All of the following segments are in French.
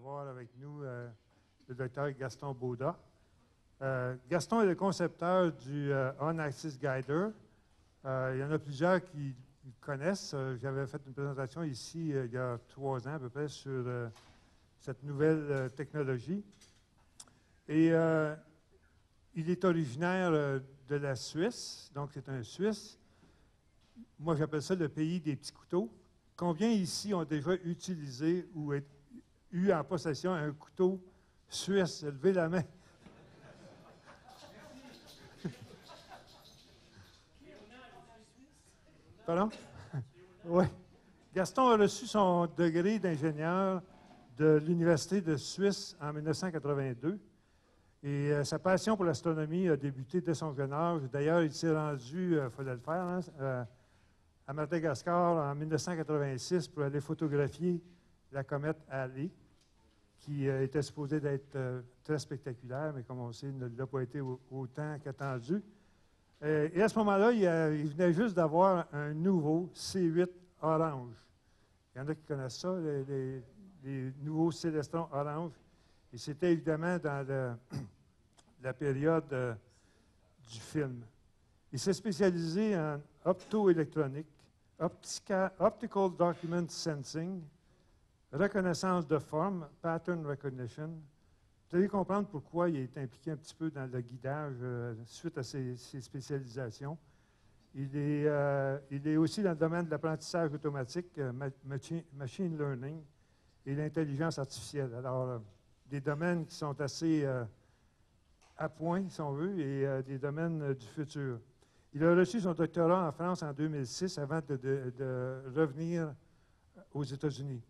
d'avoir avec nous le docteur Gaston Baudat. Gaston est le concepteur du On-Axis Guider. Il y en a plusieurs qui connaissent. J'avais fait une présentation ici il y a 3 ans à peu près sur cette nouvelle technologie. Et il est originaire de la Suisse, donc c'est un Suisse. Moi, j'appelle ça le pays des petits couteaux. Combien ici ont déjà utilisé ou eu en possession un couteau suisse? Levez la main. Pardon? Oui. Gaston a reçu son degré d'ingénieur de l'Université de Suisse en 1982. Et sa passion pour l'astronomie a débuté dès son jeune âge. D'ailleurs, il s'est rendu, il fallait le faire, hein, à Madagascar en 1986 pour aller photographier la comète Halley, qui était supposée d'être très spectaculaire, mais comme on sait, ne l'a pas été autant qu'attendu. Et à ce moment-là, il venait juste d'avoir un nouveau C8 orange. Il y en a qui connaissent ça, les nouveaux Célestrons orange. Et c'était évidemment dans la période du film. Il s'est spécialisé en optoélectronique, optical document sensing, reconnaissance de forme, pattern recognition. Vous allez comprendre pourquoi il est impliqué un petit peu dans le guidage suite à ses spécialisations. Il est aussi dans le domaine de l'apprentissage automatique, machine learning et l'intelligence artificielle. Alors, des domaines qui sont assez à point, si on veut, et des domaines du futur. Il a reçu son doctorat en France en 2006 avant de revenir aux États-Unis.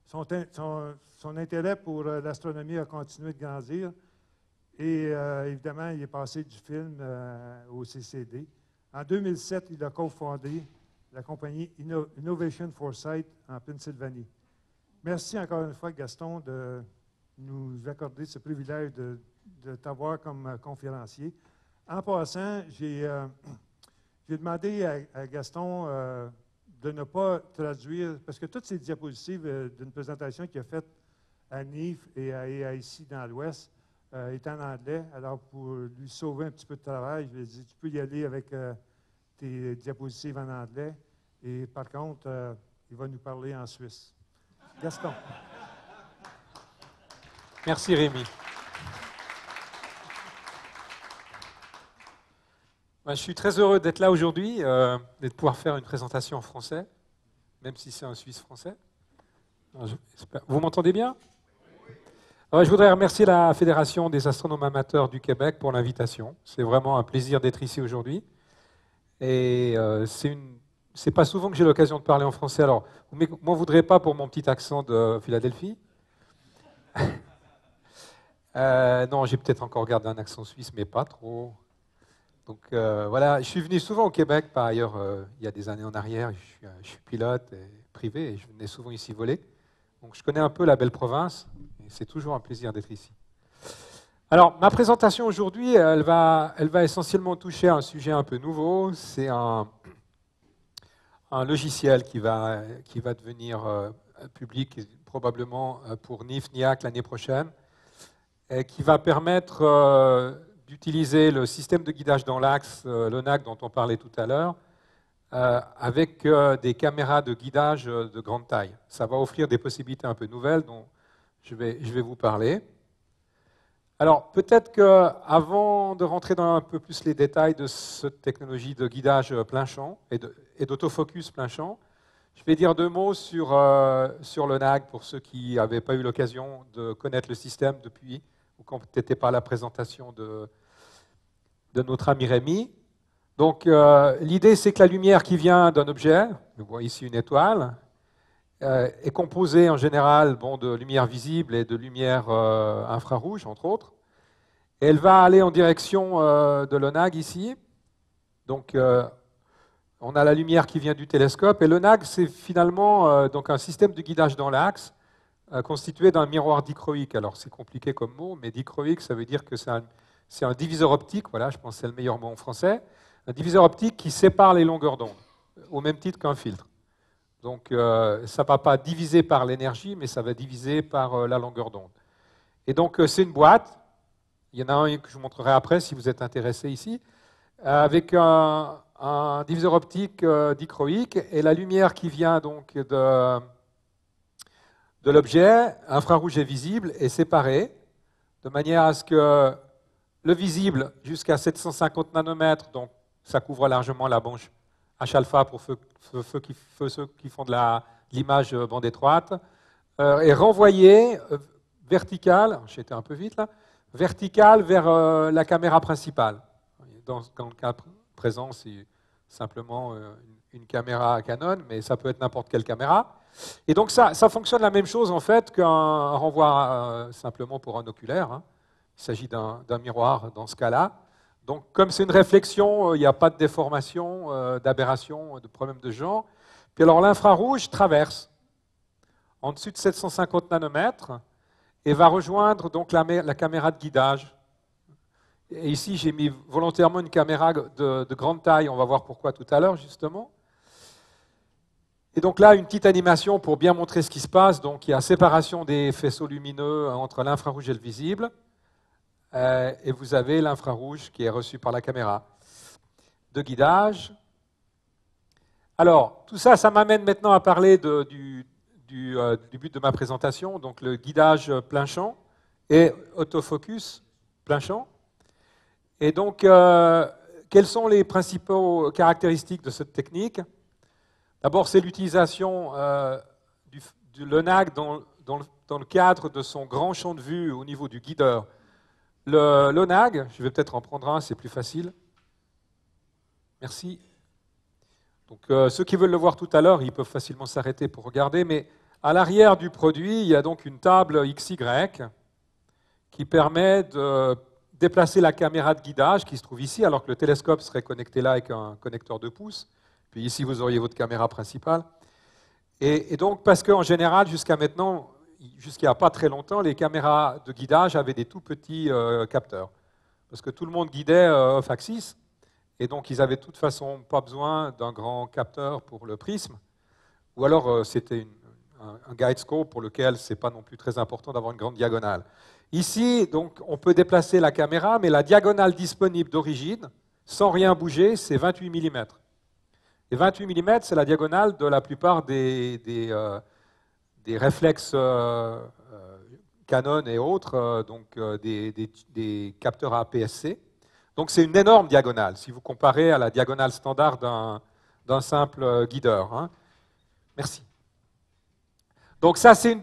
Son intérêt pour l'astronomie a continué de grandir et évidemment, il est passé du film au CCD. En 2007, il a cofondé la compagnie Innovation Foresight en Pennsylvanie. Merci encore une fois, Gaston, de nous accorder ce privilège de t'avoir comme conférencier. En passant, j'ai demandé à Gaston de ne pas traduire, parce que toutes ces diapositives d'une présentation qu'il a faite à NIF et à ici dans l'Ouest est en anglais. Alors, pour lui sauver un petit peu de travail, je lui ai dit, tu peux y aller avec tes diapositives en anglais. Et par contre, il va nous parler en suisse. Gaston. Merci Rémi. Je suis très heureux d'être là aujourd'hui et de pouvoir faire une présentation en français, même si c'est un Suisse français. Vous m'entendez bien? Je voudrais remercier la Fédération des astronomes amateurs du Québec pour l'invitation. C'est vraiment un plaisir d'être ici aujourd'hui. Et c'est pas souvent que j'ai l'occasion de parler en français. Alors, vous ne m'en voudrez pas pour mon petit accent de Philadelphie. Non, j'ai peut-être encore gardé un accent suisse, mais pas trop. Donc voilà, je suis venu souvent au Québec, par ailleurs, il y a des années en arrière. Je suis pilote privé et je venais souvent ici voler. Donc je connais un peu la belle province et c'est toujours un plaisir d'être ici. Alors, ma présentation aujourd'hui, elle va essentiellement toucher à un sujet un peu nouveau. C'est un logiciel qui va devenir public probablement pour NIF-NIAC l'année prochaine et qui va permettre d'utiliser le système de guidage dans l'axe, l'ONAC dont on parlait tout à l'heure, avec des caméras de guidage de grande taille. Ça va offrir des possibilités un peu nouvelles dont je vais vous parler. Alors, peut-être qu'avant de rentrer dans un peu plus les détails de cette technologie de guidage plein champ et d'autofocus plein champ, je vais dire 2 mots sur l'ONAC pour ceux qui n'avaient pas eu l'occasion de connaître le système depuis ou quand n'était pas la présentation de notre ami Rémi. Donc, l'idée, c'est que la lumière qui vient d'un objet, nous voyons ici une étoile, est composée en général de lumière visible et de lumière infrarouge, entre autres. Et elle va aller en direction de l'ONAG ici. Donc, on a la lumière qui vient du télescope. Et l'ONAG, c'est finalement donc un système de guidage dans l'axe constitué d'un miroir dichroïque. Alors, c'est compliqué comme mot, mais dichroïque, ça veut dire que c'est un diviseur optique. Voilà, je pense que c'est le meilleur mot en français. Un diviseur optique qui sépare les longueurs d'onde, au même titre qu'un filtre. Donc, ça ne va pas diviser par l'énergie, mais ça va diviser par la longueur d'onde. Et donc, c'est une boîte. Il y en a un que je vous montrerai après si vous êtes intéressé ici, avec un diviseur optique dichroïque et la lumière qui vient donc de l'objet, infrarouge et visible, est séparée de manière à ce que le visible jusqu'à 750 nanomètres, donc ça couvre largement la banche H-alpha pour ceux qui font de l'image bande étroite, est renvoyé vertical, j'ai été un peu vite là, vertical vers la caméra principale. Dans le cas présent, c'est simplement une caméra Canon, mais ça peut être n'importe quelle caméra. Et donc ça fonctionne la même chose en fait qu'un renvoi simplement pour un oculaire. Hein. Il s'agit d'un miroir dans ce cas-là. Donc comme c'est une réflexion, il n'y a pas de déformation, d'aberration, de problème de genre. Puis alors l'infrarouge traverse en dessus de 750 nanomètres et va rejoindre donc la caméra de guidage. Et ici, j'ai mis volontairement une caméra de grande taille, on va voir pourquoi tout à l'heure, justement. Et donc là, une petite animation pour bien montrer ce qui se passe. Donc il y a séparation des faisceaux lumineux entre l'infrarouge et le visible. Et vous avez l'infrarouge qui est reçu par la caméra de guidage. Alors, tout ça, ça m'amène maintenant à parler du but de ma présentation, donc le guidage plein champ et autofocus plein champ. Et donc, quelles sont les principales caractéristiques de cette technique? D'abord, c'est l'utilisation de l'ONAC dans le cadre de son grand champ de vue au niveau du guideur. L'ONAG, je vais peut-être en prendre un, c'est plus facile. Merci. Donc, ceux qui veulent le voir tout à l'heure, ils peuvent facilement s'arrêter pour regarder, mais à l'arrière du produit, il y a donc une table XY qui permet de déplacer la caméra de guidage qui se trouve ici, alors que le télescope serait connecté là avec un connecteur 2 pouces. Puis ici, vous auriez votre caméra principale. Et donc, parce qu'en général, jusqu'à maintenant, jusqu'à il n'y a pas très longtemps, les caméras de guidage avaient des tout petits capteurs. Parce que tout le monde guidait off-axis. Et donc, ils n'avaient de toute façon pas besoin d'un grand capteur pour le prisme. Ou alors, c'était un guide scope pour lequel ce n'est pas non plus très important d'avoir une grande diagonale. Ici, donc, on peut déplacer la caméra, mais la diagonale disponible d'origine, sans rien bouger, c'est 28 mm. Et 28 mm, c'est la diagonale de la plupart des réflexes Canon et autres, donc des capteurs APS-C. Donc c'est une énorme diagonale, si vous comparez à la diagonale standard d'un simple guideur. Hein. Merci. Donc ça, c'est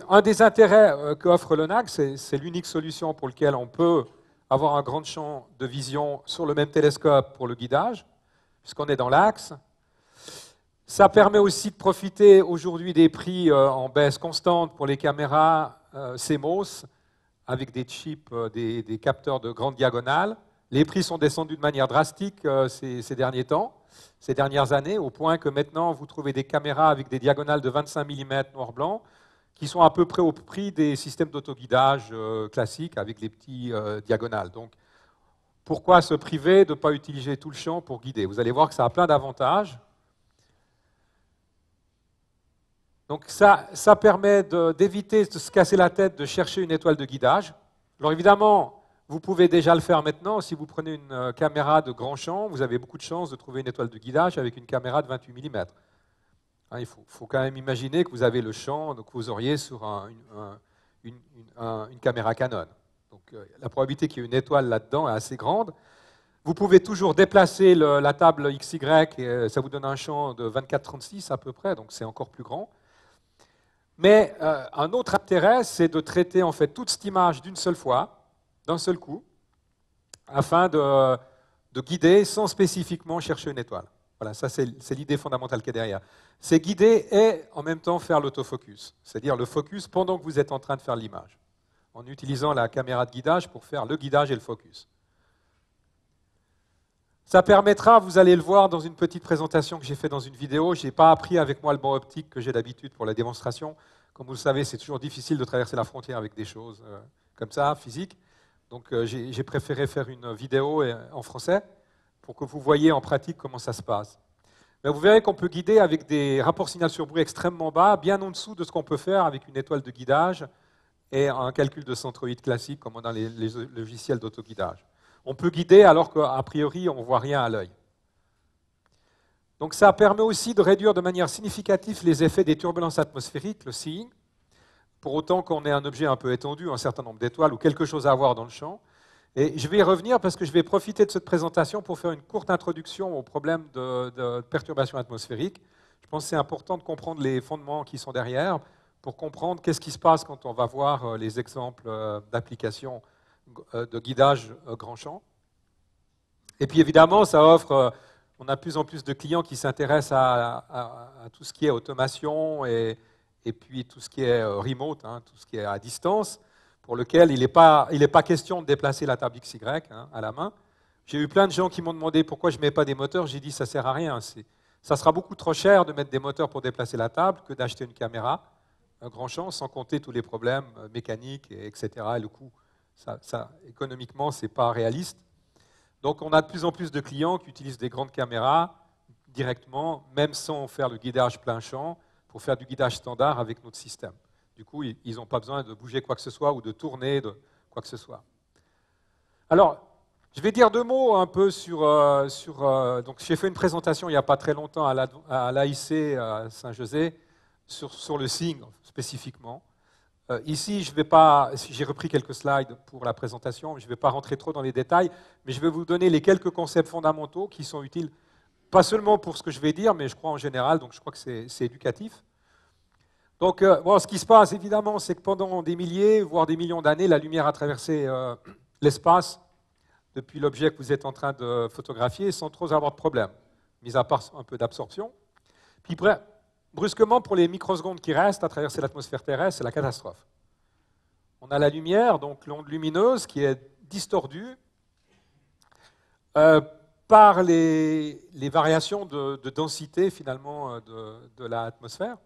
un des intérêts qu'offre l'ONAC, c'est l'unique solution pour laquelle on peut avoir un grand champ de vision sur le même télescope pour le guidage, puisqu'on est dans l'axe. Ça permet aussi de profiter aujourd'hui des prix en baisse constante pour les caméras CMOS avec des chips, des capteurs de grande diagonale. Les prix sont descendus de manière drastique ces derniers temps, ces dernières années, au point que maintenant vous trouvez des caméras avec des diagonales de 25 mm noir-blanc qui sont à peu près au prix des systèmes d'autoguidage classiques avec les petits diagonales. Donc, pourquoi se priver de ne pas utiliser tout le champ pour guider? Vous allez voir que ça a plein d'avantages. Donc ça permet d'éviter de se casser la tête de chercher une étoile de guidage. Alors évidemment, vous pouvez déjà le faire maintenant. Si vous prenez une caméra de grand champ, vous avez beaucoup de chances de trouver une étoile de guidage avec une caméra de 28 mm. Hein, il faut quand même imaginer que vous avez le champ que vous auriez sur une caméra Canon. Donc la probabilité qu'il y ait une étoile là-dedans est assez grande. Vous pouvez toujours déplacer la table XY, et ça vous donne un champ de 24-36 à peu près, donc c'est encore plus grand. Mais un autre intérêt, c'est de traiter en fait toute cette image d'une seule fois, d'un seul coup, afin de guider sans spécifiquement chercher une étoile. Voilà, ça c'est l'idée fondamentale qui est derrière. C'est guider et en même temps faire l'autofocus, c'est-à-dire le focus pendant que vous êtes en train de faire l'image, en utilisant la caméra de guidage pour faire le guidage et le focus. Ça permettra, vous allez le voir dans une petite présentation que j'ai faite dans une vidéo, je n'ai pas appris avec moi le banc optique que j'ai d'habitude pour la démonstration. Comme vous le savez, c'est toujours difficile de traverser la frontière avec des choses comme ça, physiques. Donc j'ai préféré faire une vidéo en français pour que vous voyez en pratique comment ça se passe. Mais vous verrez qu'on peut guider avec des rapports signal sur bruit extrêmement bas, bien en dessous de ce qu'on peut faire avec une étoile de guidage et un calcul de centroïde classique, comme dans les logiciels d'autoguidage. On peut guider alors qu'a priori, on ne voit rien à l'œil. Donc ça permet aussi de réduire de manière significative les effets des turbulences atmosphériques, le seeing, pour autant qu'on ait un objet un peu étendu, un certain nombre d'étoiles ou quelque chose à voir dans le champ. Et je vais y revenir parce que je vais profiter de cette présentation pour faire une courte introduction au problème de perturbation atmosphérique. Je pense que c'est important de comprendre les fondements qui sont derrière pour comprendre qu'est-ce qui se passe quand on va voir les exemples d'applications de guidage grand champ. Et puis évidemment, ça offre, on a de plus en plus de clients qui s'intéressent à tout ce qui est automation et puis tout ce qui est remote, hein, tout ce qui est à distance, pour lequel il n'est pas question de déplacer la table XY à la main. J'ai eu plein de gens qui m'ont demandé pourquoi je ne mets pas des moteurs. J'ai dit ça ne sert à rien. Ça sera beaucoup trop cher de mettre des moteurs pour déplacer la table que d'acheter une caméra, un grand champ, sans compter tous les problèmes mécaniques, etc. Et le coût, économiquement, ce n'est pas réaliste. Donc on a de plus en plus de clients qui utilisent des grandes caméras directement, même sans faire le guidage plein champ, pour faire du guidage standard avec notre système. Du coup, ils n'ont pas besoin de bouger quoi que ce soit ou de tourner de quoi que ce soit. Alors, je vais dire deux mots un peu donc j'ai fait une présentation il n'y a pas très longtemps à l'AIC à Saint-José sur le seeing spécifiquement. Ici, j'ai repris quelques slides pour la présentation, je ne vais pas rentrer trop dans les détails, mais je vais vous donner les quelques concepts fondamentaux qui sont utiles, pas seulement pour ce que je vais dire, mais je crois en général, donc je crois que c'est éducatif. Donc, ce qui se passe, évidemment, c'est que pendant des milliers, voire des millions d'années, la lumière a traversé l'espace depuis l'objet que vous êtes en train de photographier sans trop avoir de problème, mis à part un peu d'absorption. Puis, brusquement, pour les microsecondes qui restent à traverser l'atmosphère terrestre, c'est la catastrophe. On a la lumière, donc l'onde lumineuse, qui est distordue par les variations de densité, finalement, de l'atmosphère.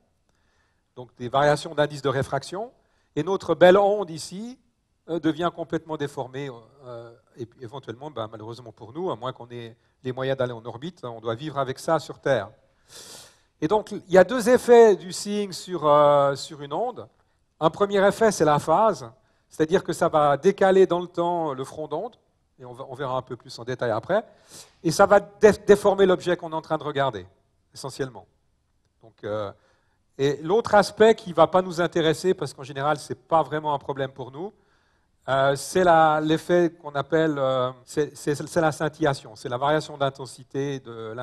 Donc des variations d'indice de réfraction, et notre belle onde ici devient complètement déformée, et éventuellement, malheureusement pour nous, à moins qu'on ait les moyens d'aller en orbite, on doit vivre avec ça sur Terre. Et donc, il y a deux effets du seeing sur une onde. Un premier effet, c'est la phase, c'est-à-dire que ça va décaler dans le temps le front d'onde, et on verra un peu plus en détail après, et ça va déformer l'objet qu'on est en train de regarder, essentiellement. Donc, et l'autre aspect qui ne va pas nous intéresser, parce qu'en général, ce n'est pas vraiment un problème pour nous, c'est l'effet qu'on appelle, c'est la scintillation, c'est la variation d'intensité de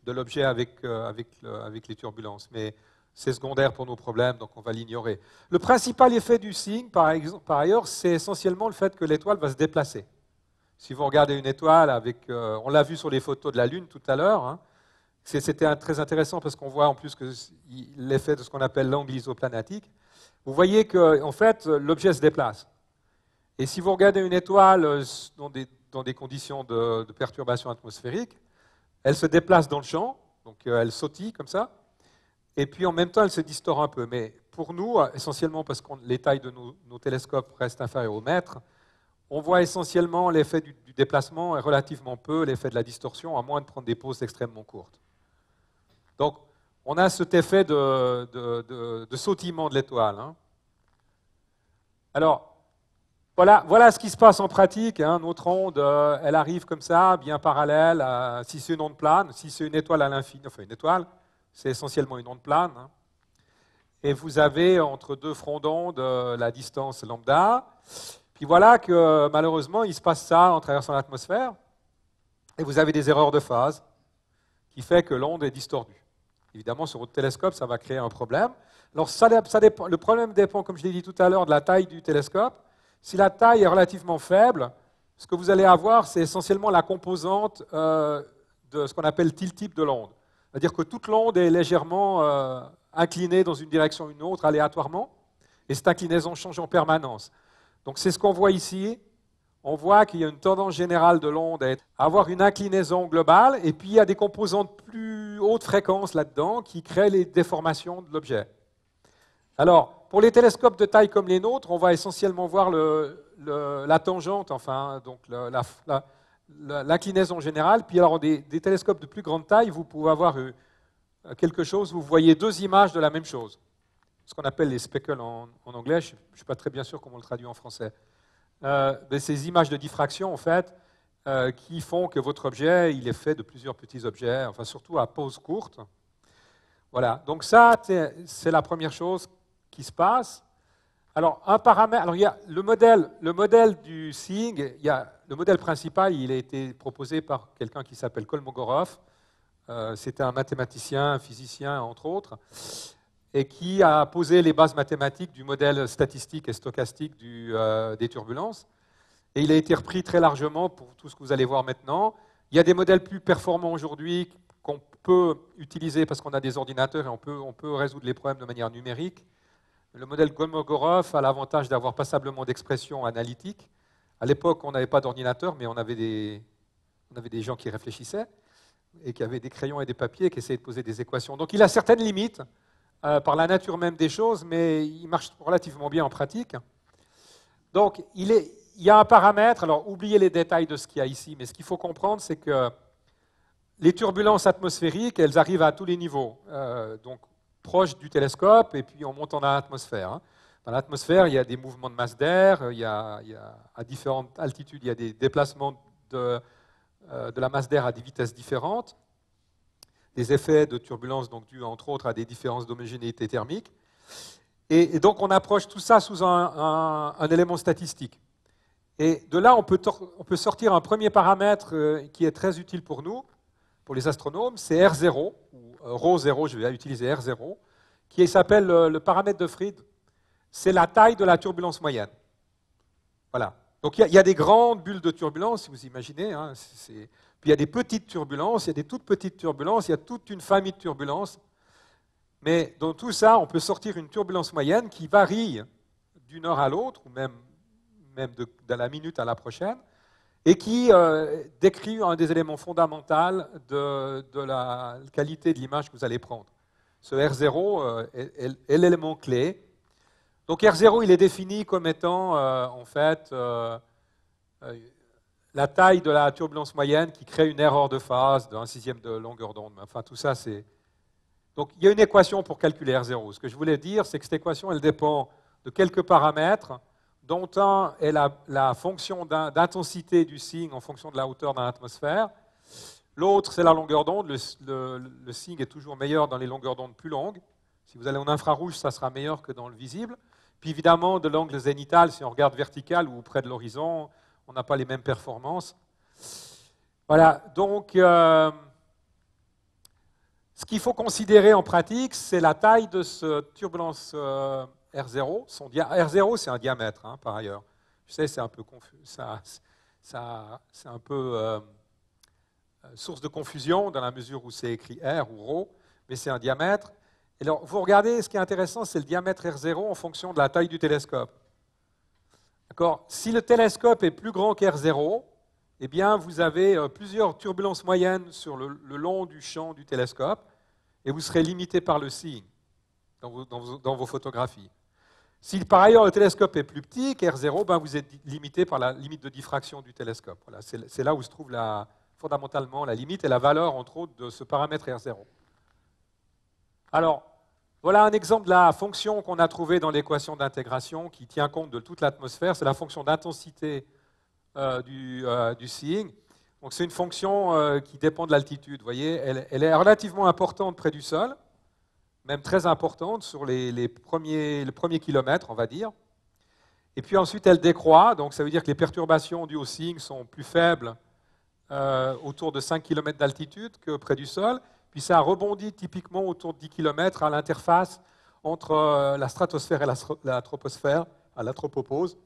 l'objet avec les turbulences. Mais c'est secondaire pour nos problèmes, donc on va l'ignorer. Le principal effet du seeing, par ailleurs, c'est essentiellement le fait que l'étoile va se déplacer. Si vous regardez une étoile, on l'a vu sur les photos de la Lune tout à l'heure, hein, c'était très intéressant parce qu'on voit en plus que l'effet de ce qu'on appelle l'angle isoplanatique. Vous voyez qu'en fait, l'objet se déplace. Et si vous regardez une étoile dans des conditions de perturbation atmosphérique, elle se déplace dans le champ, donc elle sautille comme ça, et puis en même temps, elle se distord un peu. Mais pour nous, essentiellement parce que les tailles de nos télescopes restent inférieures au mètre, on voit essentiellement l'effet du déplacement et relativement peu l'effet de la distorsion, à moins de prendre des pauses extrêmement courtes. Donc, on a cet effet de sautillement de l'étoile. Hein. Alors, voilà ce qui se passe en pratique. Hein. Notre onde, elle arrive comme ça, bien parallèle, si c'est une onde plane, si c'est une étoile à l'infini, enfin une étoile, c'est essentiellement une onde plane. Hein. Et vous avez entre deux fronts d'onde la distance lambda. Puis voilà que malheureusement, il se passe ça en traversant l'atmosphère, et vous avez des erreurs de phase qui fait que l'onde est distordue. Évidemment, sur votre télescope, ça va créer un problème. Alors, le problème dépend, comme je l'ai dit tout à l'heure, de la taille du télescope. Si la taille est relativement faible, ce que vous allez avoir, c'est essentiellement la composante de ce qu'on appelle tilt-tip de l'onde. C'est-à-dire que toute l'onde est légèrement inclinée dans une direction ou une autre aléatoirement, et cette inclinaison change en permanence. Donc, c'est ce qu'on voit ici. On voit qu'il y a une tendance générale de l'onde à avoir une inclinaison globale, et puis il y a des composantes plus haute fréquence là-dedans qui créent les déformations de l'objet. Alors, pour les télescopes de taille comme les nôtres, on va essentiellement voir la tangente, enfin, donc l'inclinaison générale. Puis alors, des télescopes de plus grande taille, vous pouvez avoir quelque chose où vous voyez deux images de la même chose. Ce qu'on appelle les speckles en anglais, je ne suis pas très bien sûr comment on le traduit en français. Mais ces images de diffraction, en fait, qui font que votre objet, il est fait de plusieurs petits objets, enfin surtout à pause courte. Voilà, donc ça, c'est la première chose qui se passe. Alors, un paramètre, alors il y a le modèle du seeing, le modèle principal, il a été proposé par quelqu'un qui s'appelle Kolmogorov. C'était un mathématicien, un physicien, entre autres, et qui a posé les bases mathématiques du modèle statistique et stochastique des turbulences. Et il a été repris très largement pour tout ce que vous allez voir maintenant. Il y a des modèles plus performants aujourd'hui qu'on peut utiliser parce qu'on a des ordinateurs et on peut résoudre les problèmes de manière numérique. Le modèle Kolmogorov a l'avantage d'avoir passablement d'expressions analytiques. À l'époque, on n'avait pas d'ordinateur, mais on avait des gens qui réfléchissaient et qui avaient des crayons et des papiers et qui essayaient de poser des équations. Donc il a certaines limites par la nature même des choses, mais il marche relativement bien en pratique. Donc il y a un paramètre, alors oubliez les détails de ce qu'il y a ici, mais ce qu'il faut comprendre, c'est que les turbulences atmosphériques, elles arrivent à tous les niveaux, donc proches du télescope, et puis on monte dans l'atmosphère. Dans l'atmosphère, il y a des mouvements de masse d'air, à différentes altitudes, il y a des déplacements de la masse d'air à des vitesses différentes, des effets de turbulence donc dus entre autres à des différences d'homogénéité thermique. Et donc on approche tout ça sous un élément statistique. Et de là, on peut sortir un premier paramètre qui est très utile pour nous, pour les astronomes, c'est R0, ou ρ0, je vais utiliser R0, qui s'appelle le paramètre de Fried. C'est la taille de la turbulence moyenne. Voilà. Donc il y a des grandes bulles de turbulence, si vous imaginez. Puis il y a des petites turbulences, il y a des toutes petites turbulences, il y a toute une famille de turbulences. Mais dans tout ça, on peut sortir une turbulence moyenne qui varie d'une heure à l'autre, ou même de la minute à la prochaine, et qui décrit un des éléments fondamentaux de la qualité de l'image que vous allez prendre. Ce R0 est l'élément clé. Donc R0, il est défini comme étant, en fait, la taille de la turbulence moyenne qui crée une erreur de phase d'un sixième de longueur d'onde. Enfin, tout ça, c'est... Donc, il y a une équation pour calculer R0. Ce que je voulais dire, c'est que cette équation, elle dépend de quelques paramètres, dont un est la fonction d'intensité du signe en fonction de la hauteur dans l'atmosphère. L'autre, c'est la longueur d'onde. Le signe est toujours meilleur dans les longueurs d'onde plus longues. Si vous allez en infrarouge, ça sera meilleur que dans le visible. Puis évidemment, de l'angle zénital, si on regarde vertical ou près de l'horizon, on n'a pas les mêmes performances. Voilà, donc ce qu'il faut considérer en pratique, c'est la taille de cette turbulence R0. R0, c'est un diamètre, hein, par ailleurs. Je sais, c'est un peu confus. C'est un peu source de confusion dans la mesure où c'est écrit R ou ρ, mais c'est un diamètre. Et alors, vous regardez, ce qui est intéressant, c'est le diamètre R0 en fonction de la taille du télescope. D'accord ? Si le télescope est plus grand qu'R0, eh bien, vous avez plusieurs turbulences moyennes sur le long du champ du télescope, et vous serez limité par le signe dans vos photographies. Si par ailleurs le télescope est plus petit qu'R0, ben, vous êtes limité par la limite de diffraction du télescope. Voilà, c'est là où se trouve fondamentalement la limite et la valeur, entre autres, de ce paramètre R0. Alors, voilà un exemple de la fonction qu'on a trouvée dans l'équation d'intégration qui tient compte de toute l'atmosphère. C'est la fonction d'intensité du seeing. Donc, c'est une fonction qui dépend de l'altitude. Vous voyez, elle est relativement importante près du sol, même très importante sur le premier kilomètre, on va dire. Et puis ensuite, elle décroît. Donc, ça veut dire que les perturbations dues au seeing sont plus faibles autour de 5 km d'altitude que près du sol. Puis ça rebondit typiquement autour de 10 km à l'interface entre la stratosphère et la troposphère, à la tropopause,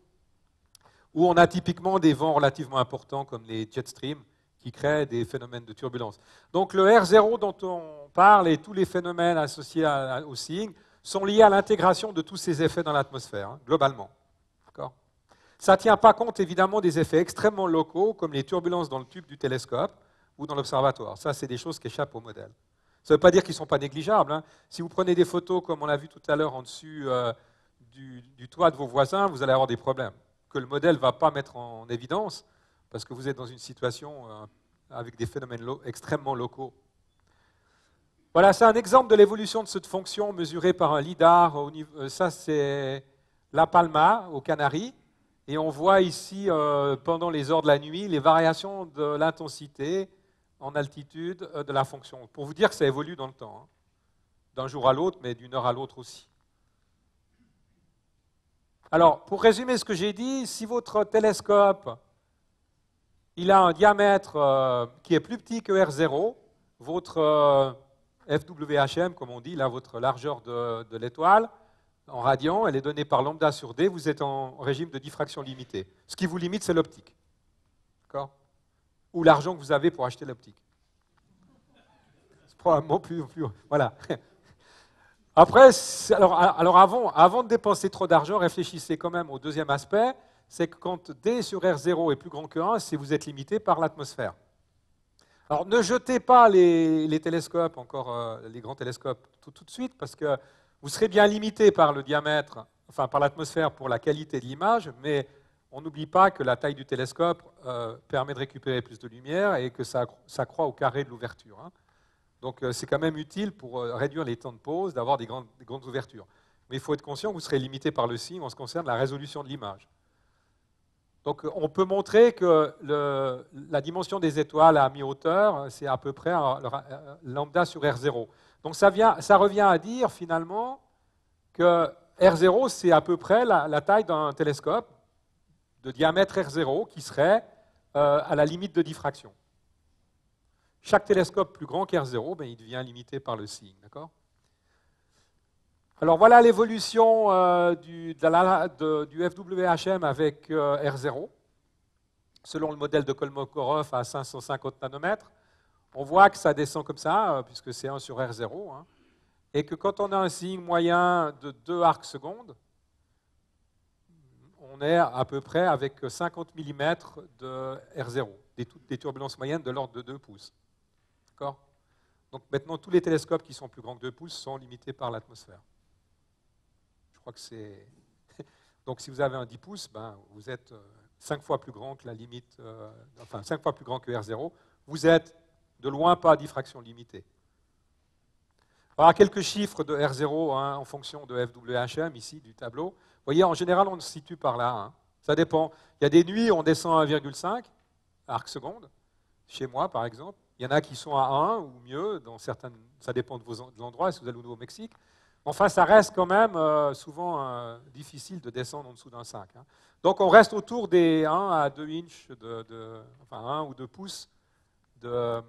où on a typiquement des vents relativement importants comme les jet streams qui créent des phénomènes de turbulence. Donc le R0 dont on parle et tous les phénomènes associés au seeing sont liés à l'intégration de tous ces effets dans l'atmosphère, hein, globalement. Ça ne tient pas compte évidemment des effets extrêmement locaux comme les turbulences dans le tube du télescope ou dans l'observatoire. Ça, c'est des choses qui échappent au modèle. Ça ne veut pas dire qu'ils ne sont pas négligeables. Hein. Si vous prenez des photos, comme on l'a vu tout à l'heure, en dessus du toit de vos voisins, vous allez avoir des problèmes que le modèle ne va pas mettre en évidence parce que vous êtes dans une situation avec des phénomènes extrêmement locaux. Voilà, c'est un exemple de l'évolution de cette fonction mesurée par un lidar. Ça, c'est La Palma, aux Canaries. Et on voit ici, pendant les heures de la nuit, les variations de l'intensité en altitude de la fonction. Pour vous dire que ça évolue dans le temps, hein, d'un jour à l'autre, mais d'une heure à l'autre aussi. Alors, pour résumer ce que j'ai dit, si votre télescope il a un diamètre qui est plus petit que R0, votre FWHM, comme on dit, là, votre largeur de l'étoile, en radians, elle est donnée par lambda sur D, vous êtes en régime de diffraction limitée. Ce qui vous limite, c'est l'optique. D'accord ? Ou l'argent que vous avez pour acheter l'optique. C'est probablement plus. Voilà. Après, alors avant de dépenser trop d'argent, réfléchissez quand même au deuxième aspect, c'est que quand D sur R0 est plus grand que 1, c'est que vous êtes limité par l'atmosphère. Alors ne jetez pas les télescopes, encore les grands télescopes, tout de suite, parce que vous serez bien limité par le diamètre, enfin par l'atmosphère pour la qualité de l'image, mais on n'oublie pas que la taille du télescope permet de récupérer plus de lumière et que ça croît au carré de l'ouverture. Hein. Donc c'est quand même utile pour réduire les temps de pause, d'avoir des grandes ouvertures. Mais il faut être conscient que vous serez limité par le signe en ce qui concerne la résolution de l'image. Donc on peut montrer que la dimension des étoiles à mi-hauteur, c'est à peu près lambda sur R0. Donc ça revient à dire finalement que R0, c'est à peu près la taille d'un télescope de diamètre R0 qui serait à la limite de diffraction. Chaque télescope plus grand qu'R0, ben, il devient limité par le signe. D'accord ? Alors voilà l'évolution du FWHM avec R0, selon le modèle de Kolmogorov à 550 nanomètres. On voit que ça descend comme ça, puisque c'est 1 sur R0, hein, et que quand on a un signe moyen de 2 arcs secondes, on est à peu près avec 50 mm de R0, des turbulences moyennes de l'ordre de 2 pouces. D'accord ? Donc maintenant, tous les télescopes qui sont plus grands que 2 pouces sont limités par l'atmosphère. Je crois que c'est... Donc si vous avez un 10 pouces, ben, vous êtes 5 fois plus grand que la limite, 5 fois plus grand que R0. Vous êtes de loin pas à diffraction limitée. Alors, quelques chiffres de R0 hein, en fonction de FWHM, ici, du tableau. Vous voyez, en général, on se situe par là. Hein. Ça dépend. Il y a des nuits où on descend à 1,5 arc seconde, chez moi, par exemple. Il y en a qui sont à 1 ou mieux, dans certaines, ça dépend de l'endroit, si vous allez au Nouveau-Mexique. Enfin, ça reste quand même souvent difficile de descendre en dessous d'un 5. Hein. Donc, on reste autour des 1 à 2 inches, 1 ou 2 pouces de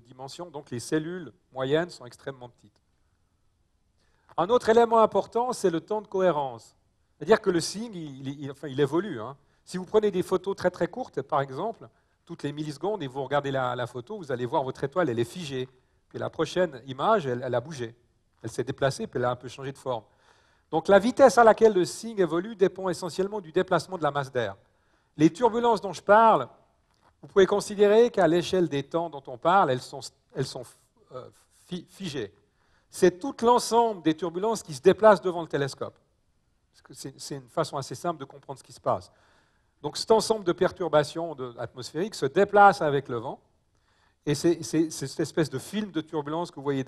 dimension. Donc, les cellules moyennes sont extrêmement petites. Un autre élément important, c'est le temps de cohérence. C'est-à-dire que le signe, il évolue. Hein. Si vous prenez des photos très très courtes, par exemple, toutes les millisecondes, et vous regardez la photo, vous allez voir votre étoile, elle est figée. Puis la prochaine image, elle a bougé. Elle s'est déplacée, puis elle a un peu changé de forme. Donc la vitesse à laquelle le signe évolue dépend essentiellement du déplacement de la masse d'air. Les turbulences dont je parle, vous pouvez considérer qu'à l'échelle des temps dont on parle, elles sont figées. C'est tout l'ensemble des turbulences qui se déplacent devant le télescope. C'est une façon assez simple de comprendre ce qui se passe. Donc cet ensemble de perturbations atmosphériques se déplace avec le vent, et c'est cette espèce de film de turbulence que vous voyez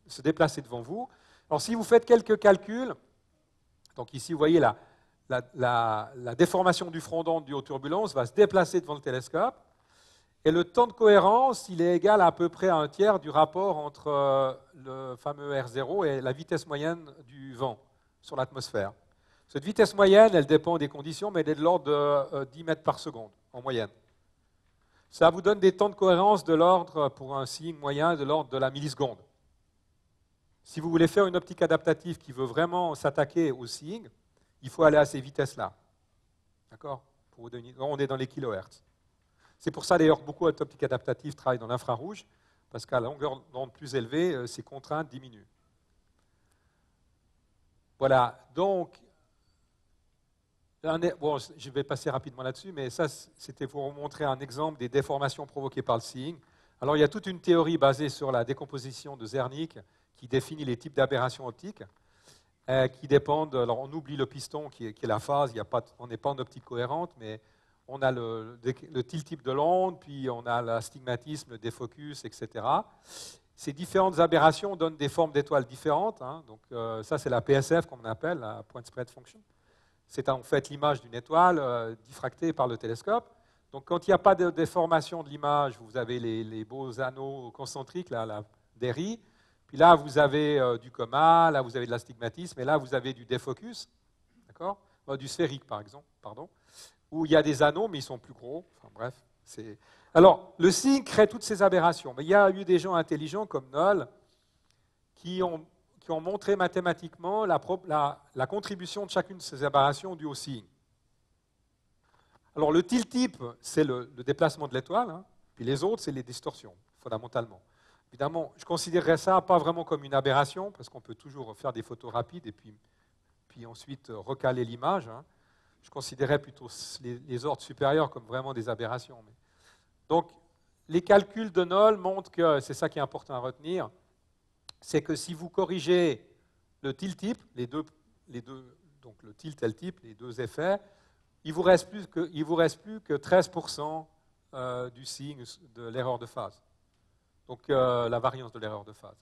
se déplacer devant vous. Alors si vous faites quelques calculs, donc ici vous voyez la déformation du front d'onde due aux turbulences va se déplacer devant le télescope, et le temps de cohérence, il est égal à peu près à un tiers du rapport entre le fameux R0 et la vitesse moyenne du vent sur l'atmosphère. Cette vitesse moyenne, elle dépend des conditions, mais elle est de l'ordre de 10 mètres par seconde, en moyenne. Ça vous donne des temps de cohérence de l'ordre, pour un signe moyen, de l'ordre de la milliseconde. Si vous voulez faire une optique adaptative qui veut vraiment s'attaquer au signe, il faut aller à ces vitesses-là. D'accord ? On est dans les kilohertz. C'est pour ça, d'ailleurs, que beaucoup d'optiques adaptatives travaillent dans l'infrarouge, parce qu'à la longueur d'onde plus élevée, ces contraintes diminuent. Voilà, donc, bon, je vais passer rapidement là-dessus, mais ça, c'était pour vous montrer un exemple des déformations provoquées par le signe. Alors, il y a toute une théorie basée sur la décomposition de Zernike qui définit les types d'aberrations optiques, qui dépendent, alors on oublie le piston qui est la phase, on n'est pas en optique cohérente, mais on a le tilt type de l'onde, puis on a l'astigmatisme, le défocus, etc. ces différentes aberrations donnent des formes d'étoiles différentes. Hein. Donc, ça, c'est la PSF, comme on appelle, la Point Spread Function. C'est en fait l'image d'une étoile diffractée par le télescope. Donc, quand il n'y a pas de déformation de l'image, vous avez les beaux anneaux concentriques, là, des riz. Puis là, vous avez du coma, là, vous avez de l'astigmatisme, et là, vous avez du défocus, d'accord, du sphérique, par exemple, pardon, où il y a des anneaux, mais ils sont plus gros. Enfin, bref. Alors, le SIG crée toutes ces aberrations. Mais il y a eu des gens intelligents comme Knoll qui ont montré mathématiquement la contribution de chacune de ces aberrations dues au SIG. Alors, le tilt type, c'est le déplacement de l'étoile, hein, puis les autres, c'est les distorsions, fondamentalement. Évidemment, je considérerais ça pas vraiment comme une aberration, parce qu'on peut toujours faire des photos rapides et puis ensuite recaler l'image. Hein. Je considérais plutôt les ordres supérieurs comme vraiment des aberrations. Donc, les calculs de Knoll montrent que c'est ça qui est important à retenir, c'est que si vous corrigez le tilt type, donc le tilt et le type, les deux effets, il ne vous reste plus que 13% du signe de l'erreur de phase. Donc, la variance de l'erreur de phase.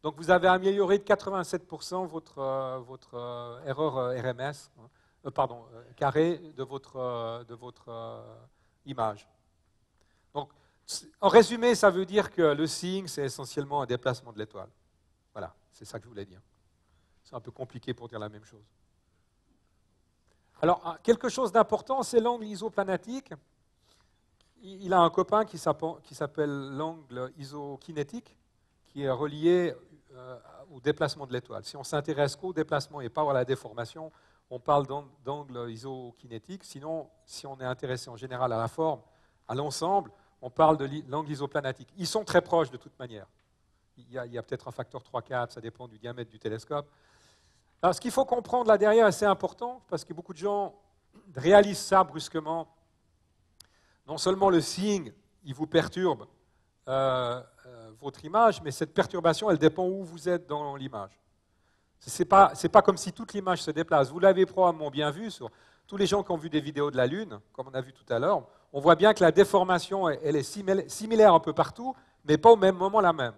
Donc, vous avez amélioré de 87% votre erreur RMS, carré de votre image. Donc, en résumé, ça veut dire que le signe, c'est essentiellement un déplacement de l'étoile. Voilà, c'est ça que je voulais dire. C'est un peu compliqué pour dire la même chose. Alors, quelque chose d'important, c'est l'angle isoplanatique. Il a un copain qui s'appelle l'angle isokinétique, qui est relié au déplacement de l'étoile. Si on s'intéresse qu'au déplacement et pas à la déformation, on parle d'angle isokinétique. Sinon, si on est intéressé en général à la forme, à l'ensemble, on parle de l'angle isoplanatique. Ils sont très proches de toute manière. Il y a peut-être un facteur 3-4, ça dépend du diamètre du télescope. Alors, ce qu'il faut comprendre là derrière est assez important, parce que beaucoup de gens réalisent ça brusquement. Non seulement le signe, il vous perturbe votre image, mais cette perturbation, elle dépend où vous êtes dans l'image. Ce n'est pas comme si toute l'image se déplace. Vous l'avez probablement bien vu sur tous les gens qui ont vu des vidéos de la Lune, comme on a vu tout à l'heure. On voit bien que la déformation, elle est similaire un peu partout, mais pas au même moment la même.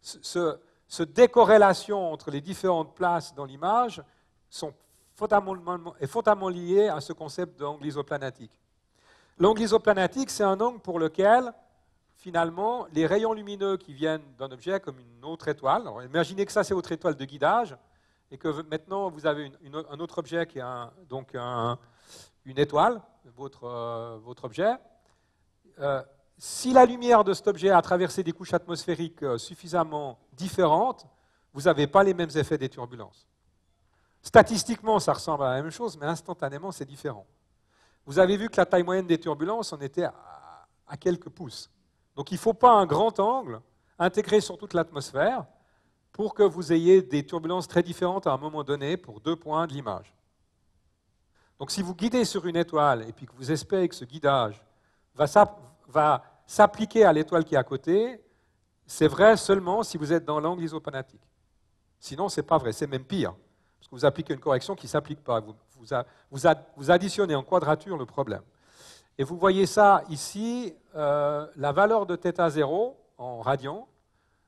Cette décorrélation entre les différentes places dans l'image est fondamentalement liée à ce concept d'angle isoplanatique. L'angle isoplanatique, c'est un angle pour lequel, finalement, les rayons lumineux qui viennent d'un objet comme une autre étoile, alors imaginez que ça c'est votre étoile de guidage, et que maintenant vous avez un autre objet qui est une étoile, votre objet. Si la lumière de cet objet a traversé des couches atmosphériques suffisamment différentes, vous n'avez pas les mêmes effets des turbulences. Statistiquement, ça ressemble à la même chose, mais instantanément, c'est différent. Vous avez vu que la taille moyenne des turbulences, on était à quelques pouces. Donc il ne faut pas un grand angle intégré sur toute l'atmosphère pour que vous ayez des turbulences très différentes à un moment donné pour 2 points de l'image. Donc si vous guidez sur une étoile et puis que vous espérez que ce guidage va s'appliquer à l'étoile qui est à côté, c'est vrai seulement si vous êtes dans l'angle isoplanatique. Sinon, ce n'est pas vrai, c'est même pire. Parce que vous appliquez une correction qui ne s'applique pas. Vous additionnez en quadrature le problème. Et vous voyez ça ici, la valeur de θ0 en radians,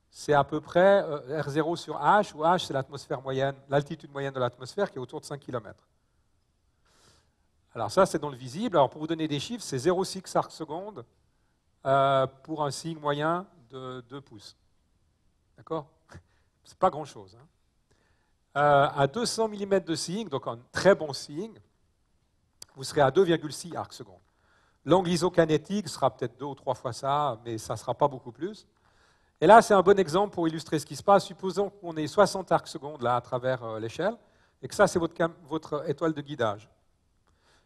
c'est à peu près R0 sur H, où H c'est l'atmosphère moyenne, l'altitude moyenne de l'atmosphère qui est autour de 5 km. Alors ça, c'est dans le visible. Alors pour vous donner des chiffres, c'est 0,6 arcs-secondes pour un signe moyen de 2 pouces. D'accord ? C'est pas grand-chose. Hein. À 200 mm de signe, donc un très bon signe, vous serez à 2,6 arcs-secondes. L'angle isokinétique sera peut-être 2 ou 3 fois ça, mais ça ne sera pas beaucoup plus. Et là, c'est un bon exemple pour illustrer ce qui se passe. Supposons qu'on ait 60 arcs-secondes là à travers l'échelle, et que ça, c'est votre étoile de guidage.